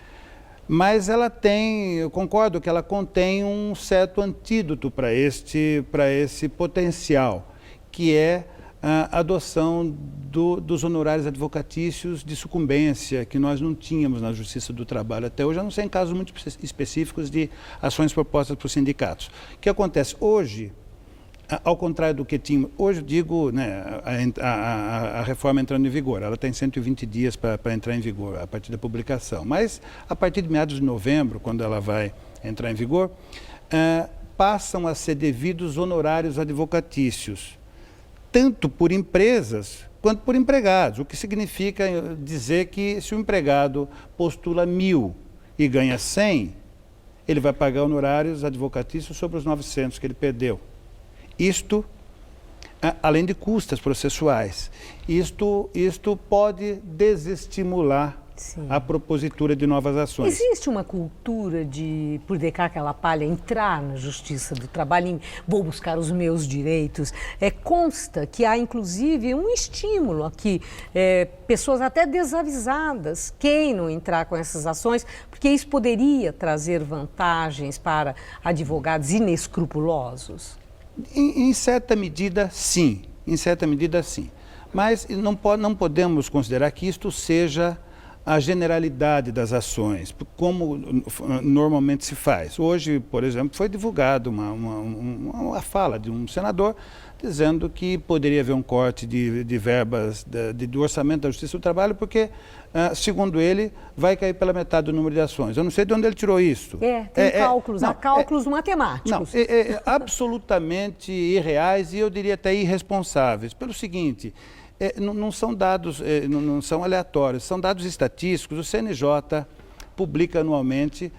Mas ela tem, eu concordo que ela contém um certo antídoto para esse potencial, que é a adoção dos honorários advocatícios de sucumbência, que nós não tínhamos na Justiça do Trabalho até hoje, a não ser em casos muito específicos de ações propostas por sindicatos. O que acontece hoje, ao contrário do que tinha, hoje digo, né, a reforma entrando em vigor, ela tem 120 dias para entrar em vigor, a partir da publicação, mas a partir de meados de novembro, quando ela vai entrar em vigor, passam a ser devidos honorários advocatícios, tanto por empresas quanto por empregados, o que significa dizer que se o empregado postula 1.000 e ganha 100, ele vai pagar honorários advocatícios sobre os 900 que ele perdeu. Isto, além de custas processuais, isto pode desestimular a propositura de novas ações. Existe uma cultura de, por decar aquela palha, entrar na Justiça do Trabalho, vou buscar os meus direitos. Consta que há, inclusive, um estímulo aqui, pessoas até desavisadas queiram entrar com essas ações, porque isso poderia trazer vantagens para advogados inescrupulosos? Em certa medida, sim. Em certa medida, sim. Mas não podemos considerar que isto seja a generalidade das ações, como normalmente se faz. Hoje, por exemplo, foi divulgada uma fala de um senador dizendo que poderia haver um corte de verbas do orçamento da Justiça do Trabalho, porque, segundo ele, vai cair pela metade do número de ações. Eu não sei de onde ele tirou isso. Tem cálculos, há cálculos matemáticos. Não, absolutamente irreais e eu diria até irresponsáveis. Pelo seguinte, não são dados, não são aleatórios, são dados estatísticos. O CNJ publica anualmente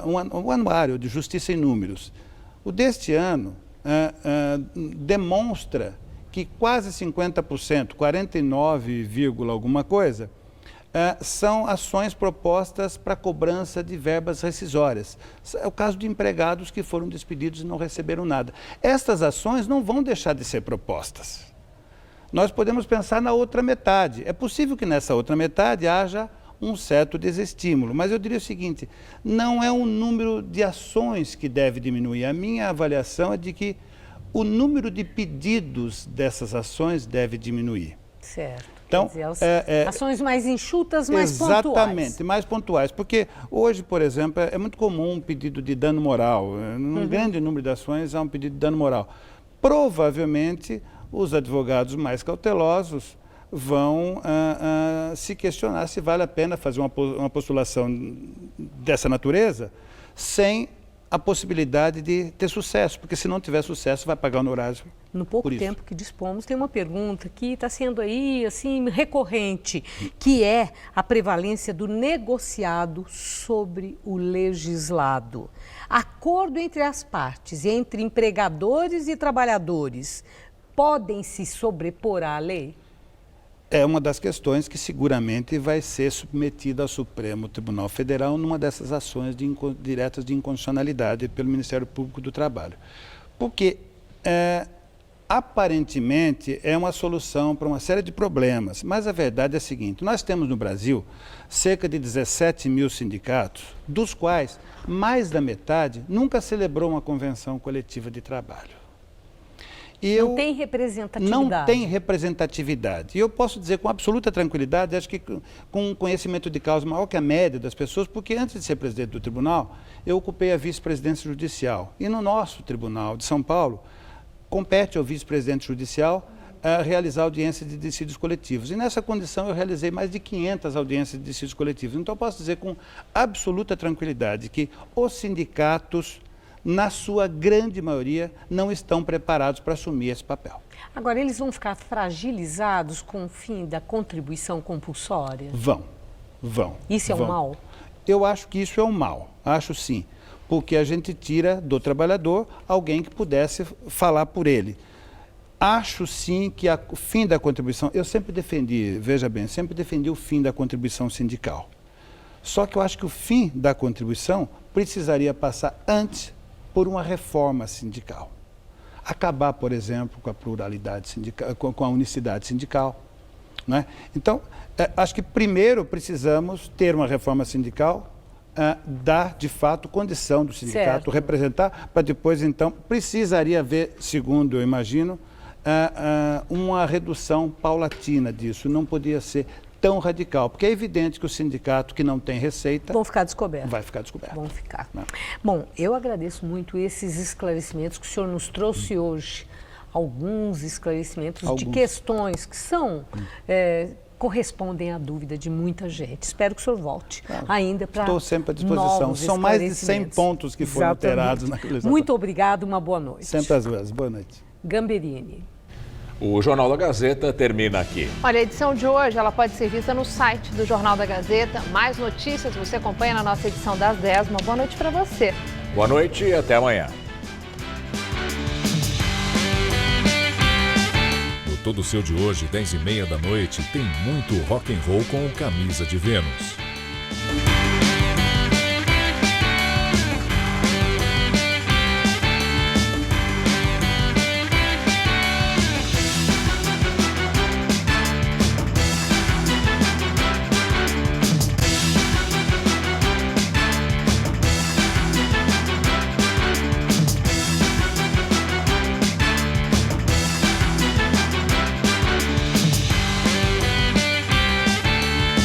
um anuário de Justiça em Números. O deste ano demonstra que quase 50%, 49, alguma coisa, são ações propostas para cobrança de verbas rescisórias. É o caso de empregados que foram despedidos e não receberam nada. Estas ações não vão deixar de ser propostas. Nós podemos pensar na outra metade. É possível que nessa outra metade haja um certo desestímulo, mas eu diria o seguinte, não é o número de ações que deve diminuir. A minha avaliação é de que o número de pedidos dessas ações deve diminuir. Certo. Então, ações mais enxutas, mais pontuais. Exatamente, mais pontuais. Porque hoje, por exemplo, é muito comum um pedido de dano moral. Num grande número de ações há um pedido de dano moral. Provavelmente, os advogados mais cautelosos vão se questionar se vale a pena fazer uma postulação dessa natureza sem a possibilidade de ter sucesso, porque se não tiver sucesso vai pagar honorários. No pouco tempo que dispomos, tem uma pergunta que está sendo aí assim recorrente, que é a prevalência do negociado sobre o legislado. Acordo entre as partes, entre empregadores e trabalhadores, podem se sobrepor à lei? É uma das questões que seguramente vai ser submetida ao Supremo Tribunal Federal numa dessas ações diretas de inconstitucionalidade pelo Ministério Público do Trabalho. Porque, aparentemente, é uma solução para uma série de problemas, mas a verdade é a seguinte, nós temos no Brasil cerca de 17 mil sindicatos, dos quais mais da metade nunca celebrou uma convenção coletiva de trabalho. Não tem representatividade. Não tem representatividade. E eu posso dizer com absoluta tranquilidade, acho que com um conhecimento de causa maior que a média das pessoas, porque antes de ser presidente do tribunal, eu ocupei a vice-presidência judicial. E no nosso tribunal de São Paulo, compete ao vice-presidente judicial realizar audiências de dissídios coletivos. E nessa condição eu realizei mais de 500 audiências de dissídios coletivos. Então eu posso dizer com absoluta tranquilidade que os sindicatos, na sua grande maioria, não estão preparados para assumir esse papel. Agora, eles vão ficar fragilizados com o fim da contribuição compulsória? Vão. Isso é um mal? Eu acho que isso é um mal, acho sim, porque a gente tira do trabalhador alguém que pudesse falar por ele. Acho sim que o fim da contribuição, eu sempre defendi, veja bem, sempre defendi o fim da contribuição sindical. Só que eu acho que o fim da contribuição precisaria passar antes por uma reforma sindical. Acabar, por exemplo, com a pluralidade sindical, com a unicidade sindical. Né? Então, acho que primeiro precisamos ter uma reforma sindical, dar, de fato, condição do sindicato representar, para depois, então, precisaria haver, segundo eu imagino, uma redução paulatina disso. Não podia ser tão radical, porque é evidente que o sindicato que não tem receita... Vão ficar descobertos. Vai ficar descoberto. Vão ficar. Bom, eu agradeço muito esses esclarecimentos que o senhor nos trouxe hoje. Alguns esclarecimentos de questões que são... correspondem à dúvida de muita gente. Espero que o senhor volte ainda para Estou sempre à disposição. São mais de 100 pontos que foram alterados na legislação. Muito obrigado, uma boa noite. Sempre às vezes. Boa noite. Gamberini. O Jornal da Gazeta termina aqui. Olha, a edição de hoje ela pode ser vista no site do Jornal da Gazeta. Mais notícias você acompanha na nossa edição das 10. Uma boa noite para você. Boa noite e até amanhã. No Todo Seu de hoje, 10h30 da noite, tem muito rock and roll com Camisa de Vênus.